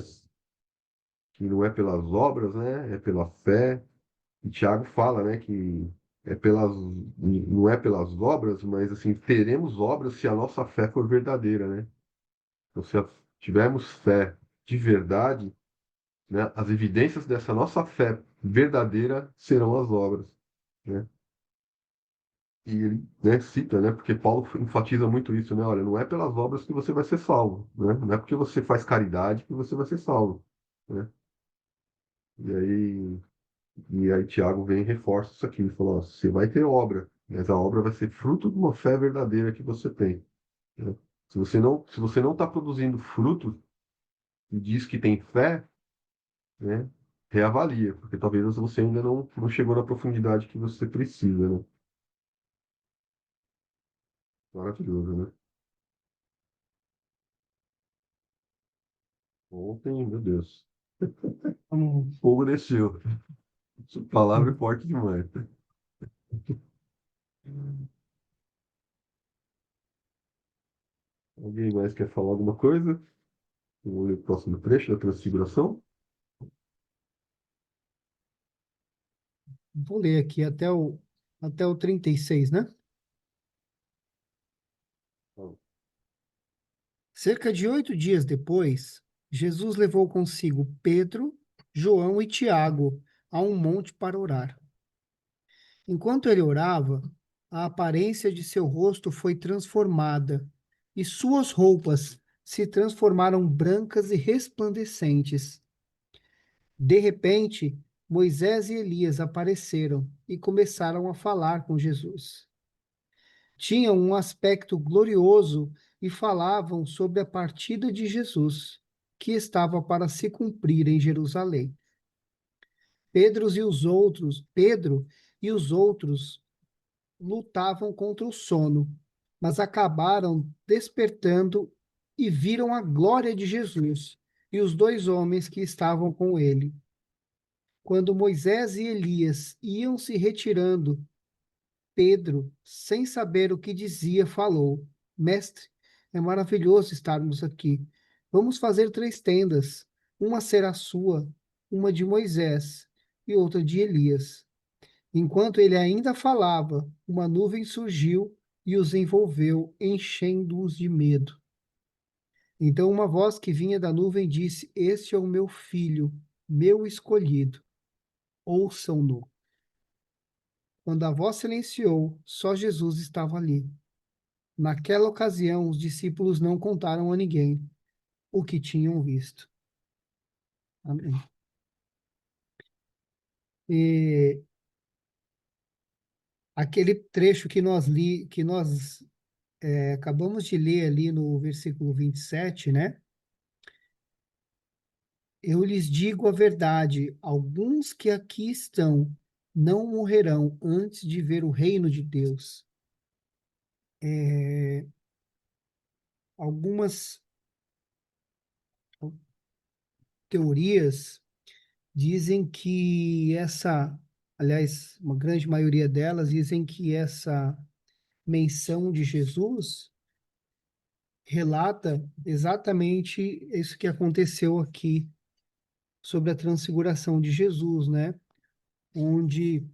não é pelas obras, né? É pela fé. E Tiago fala, né, que não é pelas obras, mas assim, teremos obras se a nossa fé for verdadeira, né? Então, se tivermos fé de verdade, né, as evidências dessa nossa fé verdadeira serão as obras, né? E ele, né, cita, né, porque Paulo enfatiza muito isso, né? Olha, não é pelas obras que você vai ser salvo, né? Não é porque você faz caridade que você vai ser salvo, né? E aí E aí Tiago vem e reforça isso aqui. Ele falou, ó, você vai ter obra, mas a obra vai ser fruto de uma fé verdadeira que você tem, né? Se você não está produzindo fruto e diz que tem fé, né, reavalia, porque talvez você ainda não chegou na profundidade que você precisa, né? Maravilhoso, né? Ontem, meu Deus, Vamos, fogo desceu. Essa palavra é forte demais. Alguém mais quer falar alguma coisa? Vamos ler o próximo trecho da Transfiguração. vou ler aqui até o 36, né? Cerca de 8 dias depois, Jesus levou consigo Pedro, João e Tiago a um monte para orar. Enquanto ele orava, a aparência de seu rosto foi transformada e suas roupas se transformaram brancas e resplandecentes. De repente, Moisés e Elias apareceram e começaram a falar com Jesus. Tinham um aspecto glorioso e falavam sobre a partida de Jesus, que estava para se cumprir em Jerusalém. Pedro e os outros lutavam contra o sono, mas acabaram despertando e viram a glória de Jesus e os dois homens que estavam com ele. Quando Moisés e Elias iam se retirando, Pedro, sem saber o que dizia, falou: Mestre, é maravilhoso estarmos aqui. Vamos fazer 3 tendas. Uma será sua, uma de Moisés e outra de Elias. Enquanto ele ainda falava, uma nuvem surgiu e os envolveu, enchendo-os de medo. Então uma voz que vinha da nuvem disse: Este é o meu filho, meu escolhido. Ouçam-no. Quando a voz silenciou, só Jesus estava ali. Naquela ocasião, os discípulos não contaram a ninguém o que tinham visto. Amém. E aquele trecho que nós acabamos de ler ali no versículo 27, né? Eu lhes digo a verdade, alguns que aqui estão não morrerão antes de ver o reino de Deus. Algumas teorias dizem que aliás, uma grande maioria delas dizem que essa menção de Jesus relata exatamente isso que aconteceu aqui sobre a transfiguração de Jesus, né? Onde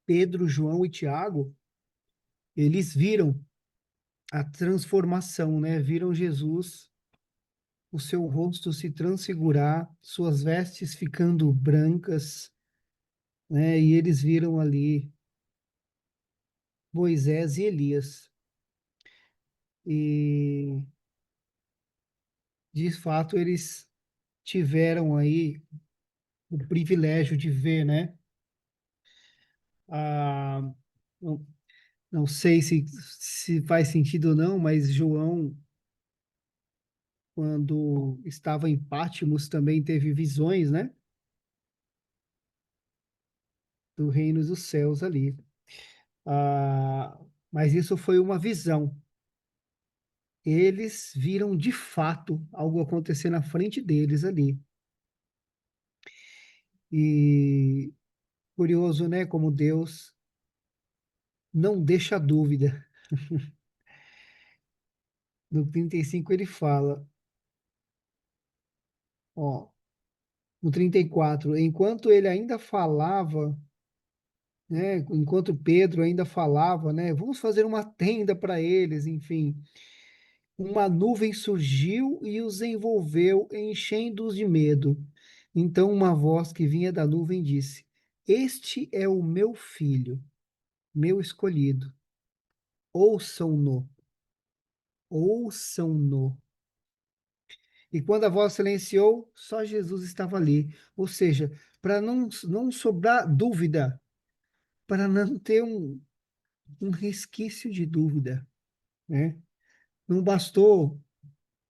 Pedro, João e Tiago, eles viram a transformação, né? Viram Jesus, o seu rosto se transfigurar, suas vestes ficando brancas, né? E eles viram ali Moisés e Elias. E, de fato, eles tiveram aí o privilégio de ver, né? Ah, não, não sei se faz sentido ou não, mas João, quando estava em Patmos, também teve visões, né? Do reino dos céus ali. Ah, mas isso foi uma visão. Eles viram de fato algo acontecer na frente deles ali. E curioso, né? Como Deus não deixa dúvida. No 35 ele fala, ó, no 34, enquanto ele ainda falava, né? Enquanto Pedro ainda falava, né? Vamos fazer uma tenda para eles, enfim. Uma nuvem surgiu e os envolveu, enchendo-os de medo. Então uma voz que vinha da nuvem disse: Este é o meu filho, meu escolhido. Ouçam-no, ouçam-no. E quando a voz silenciou, só Jesus estava ali. Ou seja, para não sobrar dúvida, para não ter um resquício de dúvida, né? Não bastou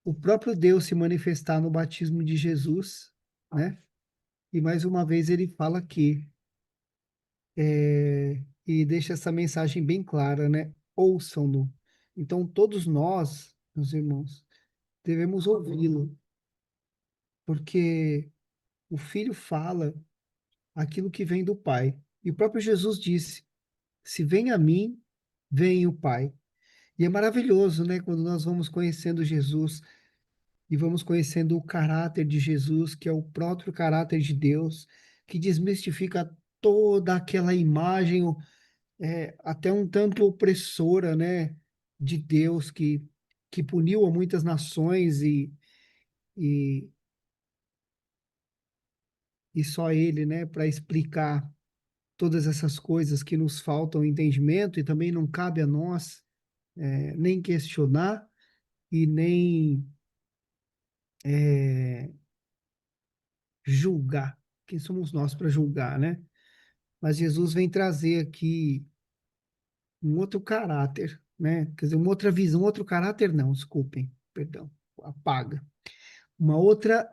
o próprio Deus se manifestar no batismo de Jesus, né? E mais uma vez ele fala aqui, e deixa essa mensagem bem clara, né? Ouçam-no. Então, todos nós, meus irmãos, devemos ouvi-lo, porque o Filho fala aquilo que vem do Pai. E o próprio Jesus disse: Se vem a mim, vem o Pai. E é maravilhoso, né? Quando nós vamos conhecendo Jesus e vamos conhecendo o caráter de Jesus, que é o próprio caráter de Deus, que desmistifica toda aquela imagem, até um tanto opressora, né? De Deus que puniu a muitas nações e, e só Ele, né? Para explicar todas essas coisas que nos faltam entendimento e também não cabe a nós nem questionar e nem é, julgar. Quem somos nós para julgar, né? Mas Jesus vem trazer aqui um outro caráter, né? Quer dizer, uma outra visão, um outro caráter, não, desculpem, perdão, apaga. Uma outra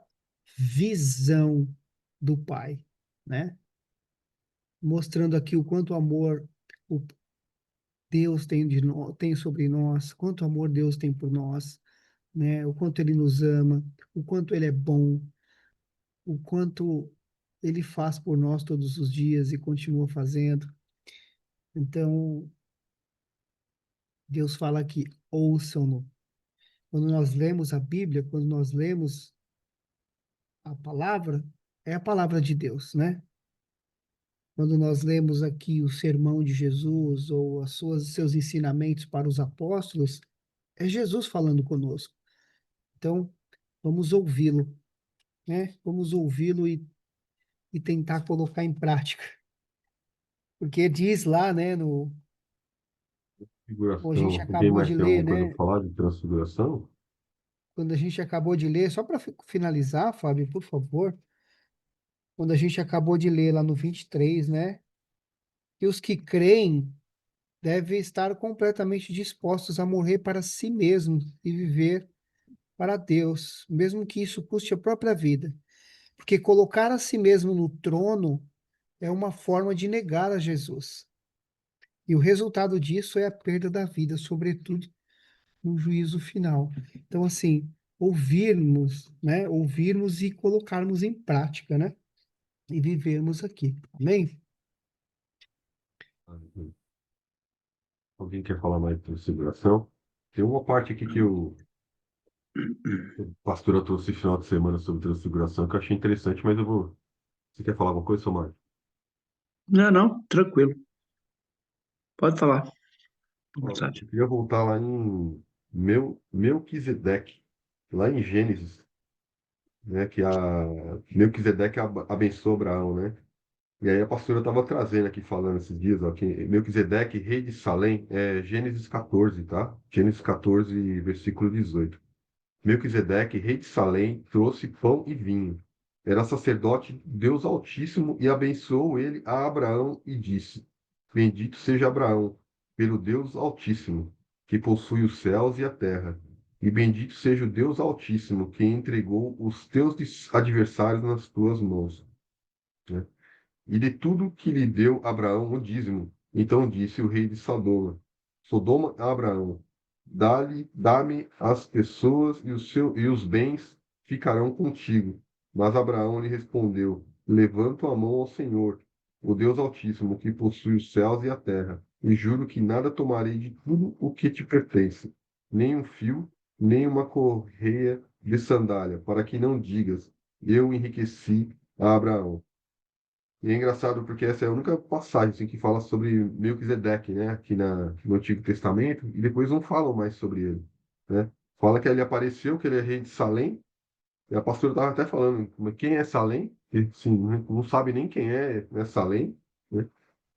visão do Pai, né? mostrando aqui o quanto amor o Deus tem sobre nós, quanto amor Deus tem por nós, né? O quanto Ele nos ama, o quanto Ele é bom, o quanto Ele faz por nós todos os dias e continua fazendo. Então, Deus fala aqui, ouçam-no. Quando nós lemos a Bíblia, quando nós lemos a palavra, é a palavra de Deus, né? Quando nós lemos aqui o sermão de Jesus ou seus ensinamentos para os apóstolos, é Jesus falando conosco. Então, vamos ouvi-lo, né? Vamos ouvi-lo e tentar colocar em prática. Porque diz lá, né, a gente Figuração. Alguém acabou mais de tem ler, alguma coisa né? para falar de transfiguração? Quando a gente acabou de ler, só para finalizar, Fábio, por favor, quando a gente acabou de ler lá no 23, né? Que os que creem devem estar completamente dispostos a morrer para si mesmos e viver para Deus, mesmo que isso custe a própria vida. Porque colocar a si mesmo no trono é uma forma de negar a Jesus. E o resultado disso é a perda da vida, sobretudo no juízo final. Então, assim, ouvirmos, né? Ouvirmos e colocarmos em prática, né? E vivermos aqui. Amém? Alguém quer falar mais de transfiguração? Tem uma parte aqui que o pastor trouxe esse final de semana sobre transfiguração que eu achei interessante, mas eu vou. Você quer falar alguma coisa, Somário? Não, não, tranquilo. Pode falar, à Ó, vontade. eu queria voltar lá em Melquisedeque, lá em Gênesis, né? Que a Melquisedeque abençoou Abraão, né? E aí a pastora estava trazendo aqui, falando esses dias, ó, que Melquisedeque, rei de Salém, é Gênesis 14, tá? Gênesis 14, versículo 18. Melquisedeque, rei de Salém, trouxe pão e vinho. Era sacerdote de Deus Altíssimo e abençoou ele a Abraão e disse: Bendito seja Abraão, pelo Deus Altíssimo, que possui os céus e a terra. E bendito seja o Deus Altíssimo, que entregou os teus adversários nas tuas mãos, né? E de tudo que lhe deu Abraão o dízimo. Então disse o rei de Sodoma a Abraão: dá-me as pessoas e os bens ficarão contigo. Mas Abraão lhe respondeu: Levanto a mão ao Senhor, o Deus Altíssimo, que possui os céus e a terra, e juro que nada tomarei de tudo o que te pertence, nem um fio, nem uma correia de sandália, para que não digas: Eu enriqueci a Abraão. E é engraçado porque essa é a única passagem assim, que fala sobre Melquisedeque, né? Aqui no Antigo Testamento, e depois não falam mais sobre ele, né? Fala que ele apareceu, que ele é rei de Salém, e a pastora estava até falando, mas quem é Salém? E, sim, não sabe nem quem é, né, Salém, né?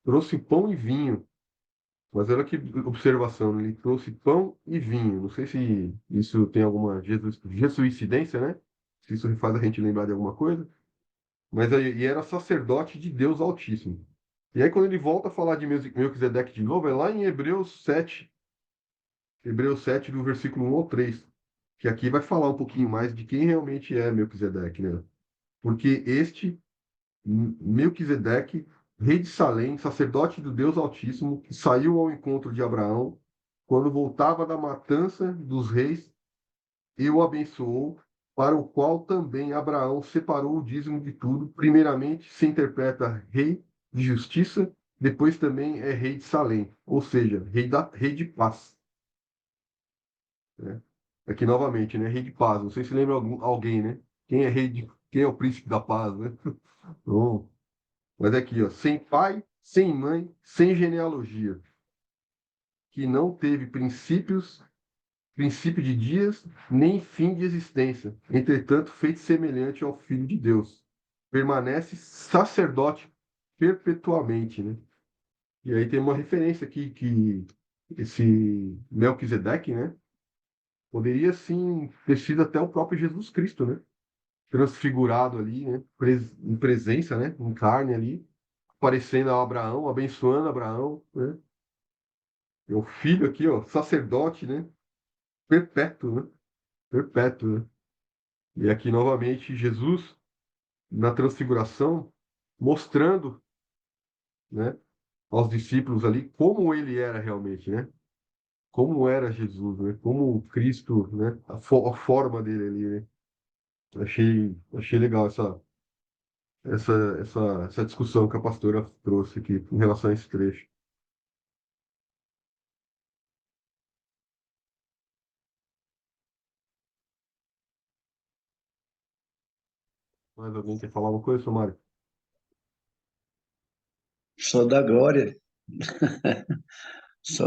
Trouxe pão e vinho, mas olha que observação, né? Ele trouxe pão e vinho. Não sei se isso tem alguma jesuicidência, né? Se isso faz a gente lembrar de alguma coisa. Mas aí, e era sacerdote de Deus Altíssimo. E aí, quando ele volta a falar de Melquisedeque de novo, é lá em Hebreus 7 do versículo 1 ao 3, que aqui vai falar um pouquinho mais de quem realmente é Melquisedeque, né? Porque este Melquisedeque, rei de Salém, sacerdote do Deus Altíssimo, que saiu ao encontro de Abraão, quando voltava da matança dos reis e o abençoou, para o qual também Abraão separou o dízimo de tudo. Primeiramente se interpreta rei de justiça, depois também é rei de Salém, ou seja, rei de paz, né? Aqui novamente, né? Rei de paz. Não sei se lembra alguém, né? Quem é o príncipe da paz, né? Bom, mas aqui, ó, sem pai, sem mãe, sem genealogia, que não teve princípio de dias, nem fim de existência. Entretanto, feito semelhante ao Filho de Deus. Permanece sacerdote perpetuamente, né? E aí tem uma referência aqui que esse Melquisedeque, né? Poderia sim ter sido até o próprio Jesus Cristo, né? Transfigurado ali, né? Em presença, né? Em carne ali, aparecendo a Abraão, abençoando Abraão, né? E o filho aqui, ó, sacerdote, né? Perpétuo, né? Perpétuo, né? E aqui novamente Jesus na transfiguração, mostrando né, aos discípulos ali como ele era realmente, né? Como era Jesus, né? Como Cristo, né? A forma dele ali, né? Achei legal essa, essa discussão que a pastora trouxe aqui em relação a esse trecho. Mais alguém quer falar uma coisa, seu Mário? Só dá glória. Só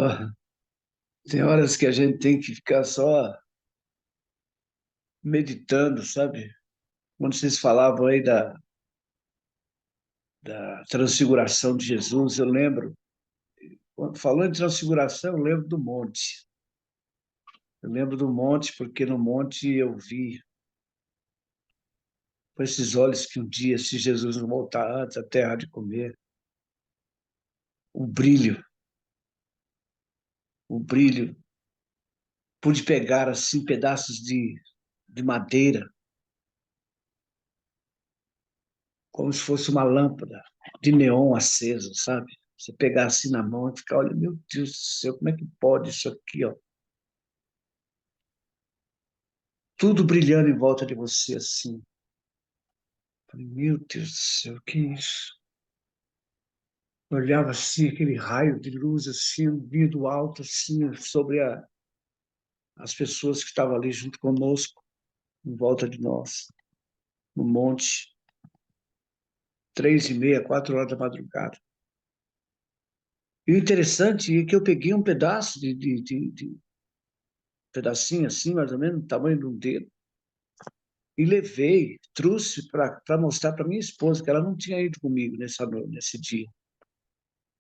tem horas que a gente tem que ficar só meditando, sabe? Quando vocês falavam aí da transfiguração de Jesus, eu lembro. Quando falou em transfiguração, eu lembro do monte. Eu lembro do monte porque no monte eu vi com esses olhos que um dia, se Jesus não voltar antes, a terra há de comer, o brilho, o brilho. Pude pegar assim pedaços de madeira, como se fosse uma lâmpada de neon acesa, sabe? Você pegar assim na mão e ficar, olha, meu Deus do céu, como é que pode isso aqui, ó? Tudo brilhando em volta de você assim. Falei, meu Deus do céu, que isso? Eu olhava assim, aquele raio de luz assim, vindo alto assim, sobre as pessoas que estavam ali junto conosco, em volta de nós, no monte, 3:30, 4 horas da madrugada. E o interessante é que eu peguei um pedaço de pedacinho assim, mais ou menos, do tamanho de um dedo, e levei, trouxe para mostrar para minha esposa, que ela não tinha ido comigo nesse dia.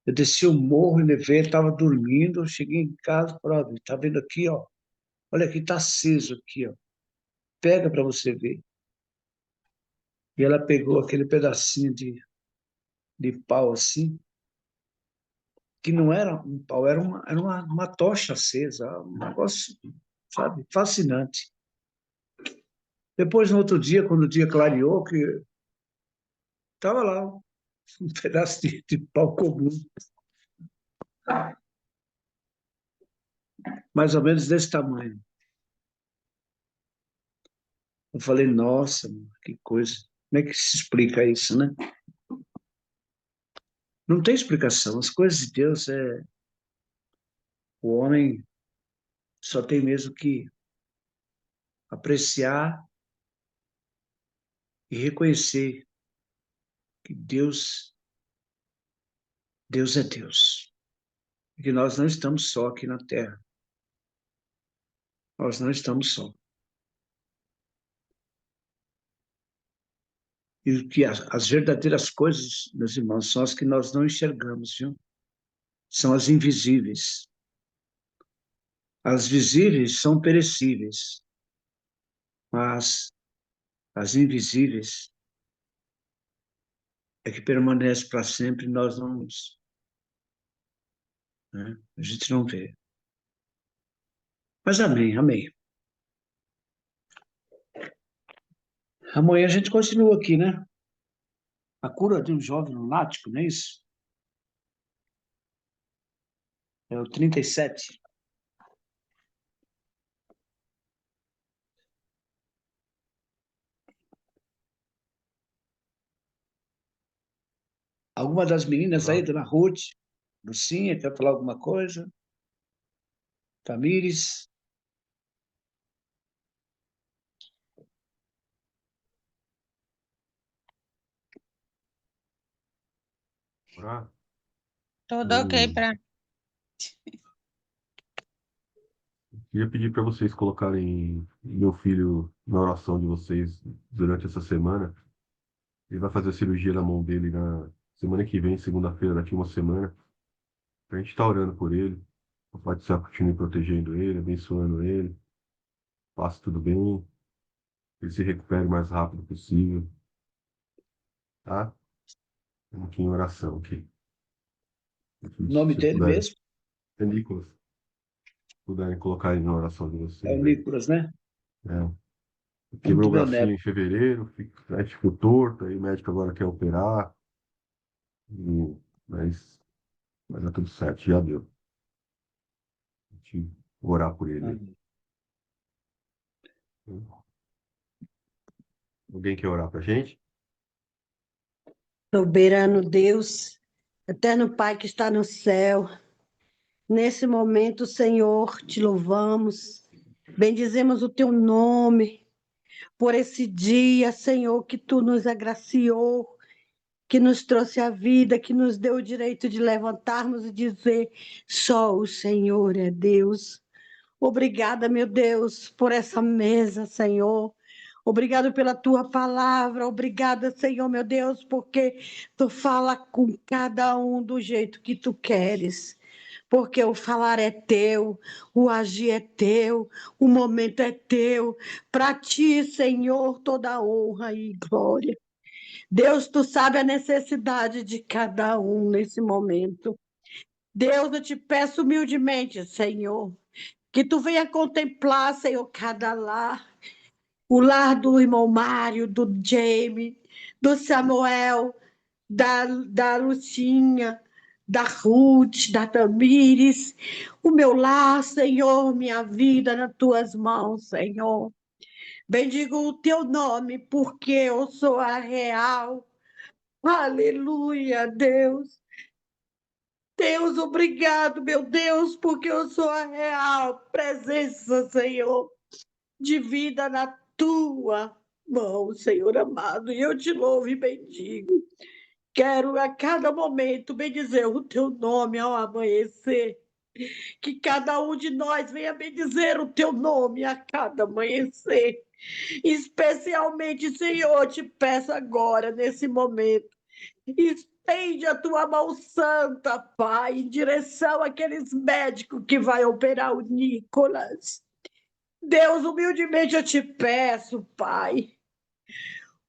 Eu desci o morro e levei, estava dormindo, eu cheguei em casa, falei, ó, tá vendo aqui, ó? Olha aqui, tá aceso aqui, ó. Pega para você ver. E ela pegou aquele pedacinho de pau assim, que não era um pau, era uma tocha acesa, um negócio, sabe, fascinante. Depois, no outro dia, quando o dia clareou, que estava lá um pedaço de pau comum, mais ou menos desse tamanho. Eu falei, nossa, que coisa. Como é que se explica isso, né? Não tem explicação. As coisas de Deus o homem só tem mesmo que apreciar e reconhecer que Deus é Deus. E que nós não estamos só aqui na Terra. Nós não estamos só. E que as verdadeiras coisas, meus irmãos, são as que nós não enxergamos, viu? São as invisíveis. As visíveis são perecíveis, mas as invisíveis é que permanece para sempre, nós não, né? A gente não vê. Mas amém, amém. Amanhã a gente continua aqui, né? A cura de um jovem lunático, não é isso? É o 37. Alguma das meninas aí, dona Ruth, Lucinha, quer falar alguma coisa? Tamires? Orar? Tudo ok Eu para queria pedir para vocês colocarem meu filho na oração de vocês durante essa semana. Ele vai fazer a cirurgia na mão dele na semana que vem, segunda-feira, daqui uma semana. A gente está orando por ele. O Pai do Céu continue protegendo ele, abençoando ele. Faça tudo bem. Que ele se recupere o mais rápido possível. Tá? Vamos aqui em oração aqui. O nome Se dele puderem, mesmo é Nicolas. Se puderem colocar ele na oração de é o vocês aí. Nicolas, né? É. Quebrou Muito o bem, bracinho Neto. em fevereiro, aí ficou torto, aí o médico agora quer operar. E mas vai dar tudo certo, já deu. A gente orar por ele. Amém. Alguém quer orar pra gente? Soberano Deus, eterno Pai que está no céu, nesse momento, Senhor, te louvamos, bendizemos o teu nome por esse dia, Senhor, que tu nos agraciou, que nos trouxe a vida, que nos deu o direito de levantarmos e dizer: só o Senhor é Deus. Obrigada, meu Deus, por essa mesa, Senhor. Obrigado pela tua palavra. Obrigada, Senhor, meu Deus, porque tu fala com cada um do jeito que tu queres. Porque o falar é teu, o agir é teu, o momento é teu. Para ti, Senhor, toda honra e glória. Deus, tu sabe a necessidade de cada um nesse momento. Deus, eu te peço humildemente, Senhor, que tu venha contemplar, Senhor, cada lar. O lar do irmão Mário, do Jamie, do Samuel, da Lucinha, da Ruth, da Tamires. O meu lar, Senhor, minha vida nas tuas mãos, Senhor. Bendigo o teu nome, porque eu sou a real. Aleluia, Deus. Deus, obrigado, meu Deus, porque eu sou a real presença, Senhor, de vida na tua mão, Senhor amado. E eu te louvo e bendigo. Quero a cada momento bendizer o teu nome ao amanhecer. Que cada um de nós venha bendizer o teu nome a cada amanhecer. Especialmente, Senhor, te peço agora, nesse momento, estende a tua mão santa, Pai, em direção àqueles médicos que vai operar o Nicolas. Deus, humildemente eu te peço, Pai.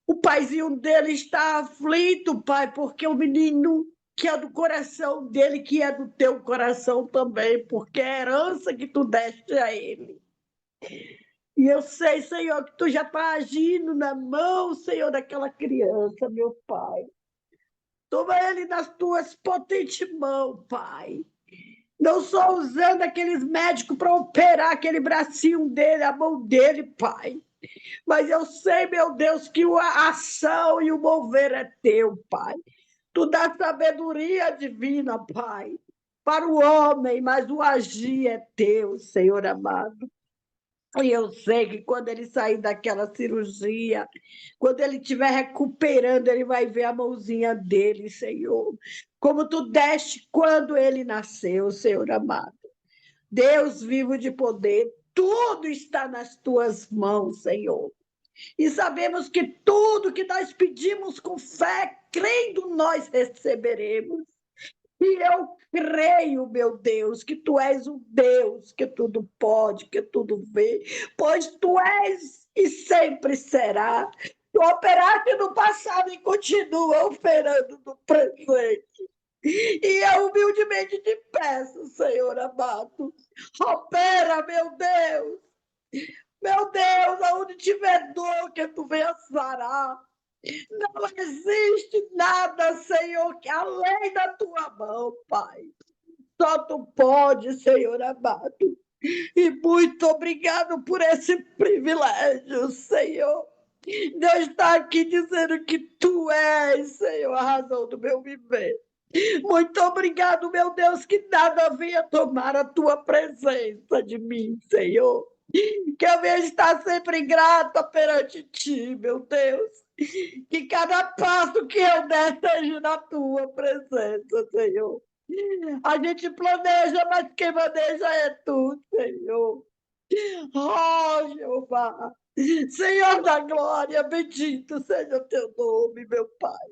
O paizinho dele está aflito, Pai, porque o menino que é do coração dele, que é do teu coração também, porque é a herança que tu deste a ele. E eu sei, Senhor, que tu já está agindo na mão, Senhor, daquela criança, meu Pai. Toma ele nas tuas potentes mãos, Pai. Não só usando aqueles médicos para operar aquele bracinho dele, a mão dele, Pai. Mas eu sei, meu Deus, que a ação e o mover é teu, Pai. Tu dá sabedoria divina, Pai, para o homem, mas o agir é teu, Senhor amado. E eu sei que quando ele sair daquela cirurgia, quando ele estiver recuperando, ele vai ver a mãozinha dele, Senhor. Como tu deste quando ele nasceu, Senhor amado. Deus vivo de poder, tudo está nas tuas mãos, Senhor. E sabemos que tudo que nós pedimos com fé, crendo, nós receberemos. E eu creio, meu Deus, que tu és o Deus que tudo pode, que tudo vê, pois tu és e sempre será. Tu operaste no passado e continua operando no presente. E eu humildemente te peço, Senhor amado, opera, meu Deus. Meu Deus, aonde tiver dor, que tu venha sarar. Não existe nada, Senhor, que além da tua mão, Pai. Só tu pode, Senhor amado. E muito obrigado por esse privilégio, Senhor. Deus está aqui dizendo que tu és, Senhor, a razão do meu viver. Muito obrigado, meu Deus, que nada venha tomar a tua presença de mim, Senhor. Que eu venha estar sempre grata perante ti, meu Deus. Que cada passo que eu der seja na tua presença, Senhor. A gente planeja, mas quem maneja é tu, Senhor. Oh, Jeová. Senhor da glória, bendito seja o teu nome, meu Pai.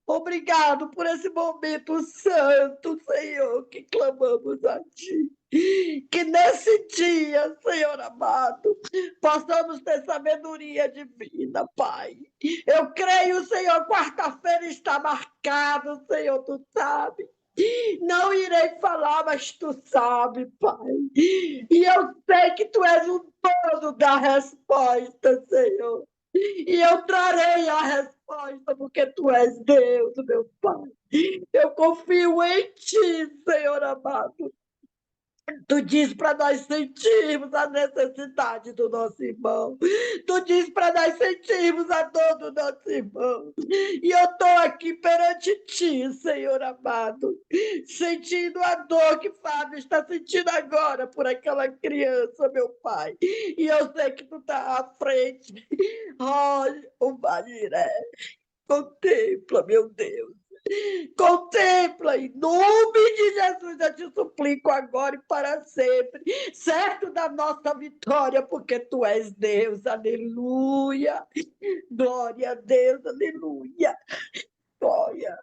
Obrigado por esse momento santo, Senhor, que clamamos a Ti. Que nesse dia, Senhor amado, possamos ter sabedoria divina, Pai. Eu creio, Senhor, quarta-feira está marcado, Senhor, Tu sabe. Não irei falar, mas Tu sabe, Pai. E eu sei que Tu és o dono da resposta, Senhor. E eu trarei a resposta, porque tu és Deus, meu Pai. Eu confio em ti, Senhor amado. Tu diz para nós sentirmos a necessidade do nosso irmão. Tu diz para nós sentirmos a dor do nosso irmão. E eu estou aqui perante ti, Senhor amado, sentindo a dor que Fábio está sentindo agora por aquela criança, meu Pai. E eu sei que tu está à frente. Olha, o Mariré, contempla, meu Deus. Contempla, em nome de Jesus, eu te suplico agora e para sempre, certo da nossa vitória, porque tu és Deus, aleluia. Glória a Deus, aleluia. Glória,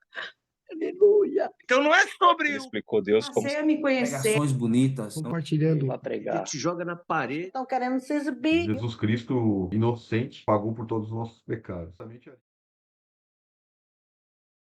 aleluia. Então não é sobre Ele o explicou Deus como Passei a me conhecer. Pregações bonitas. Compartilhando. para A pregar. gente joga na parede. Estão querendo se exibir. Jesus Cristo, inocente, pagou por todos os nossos pecados.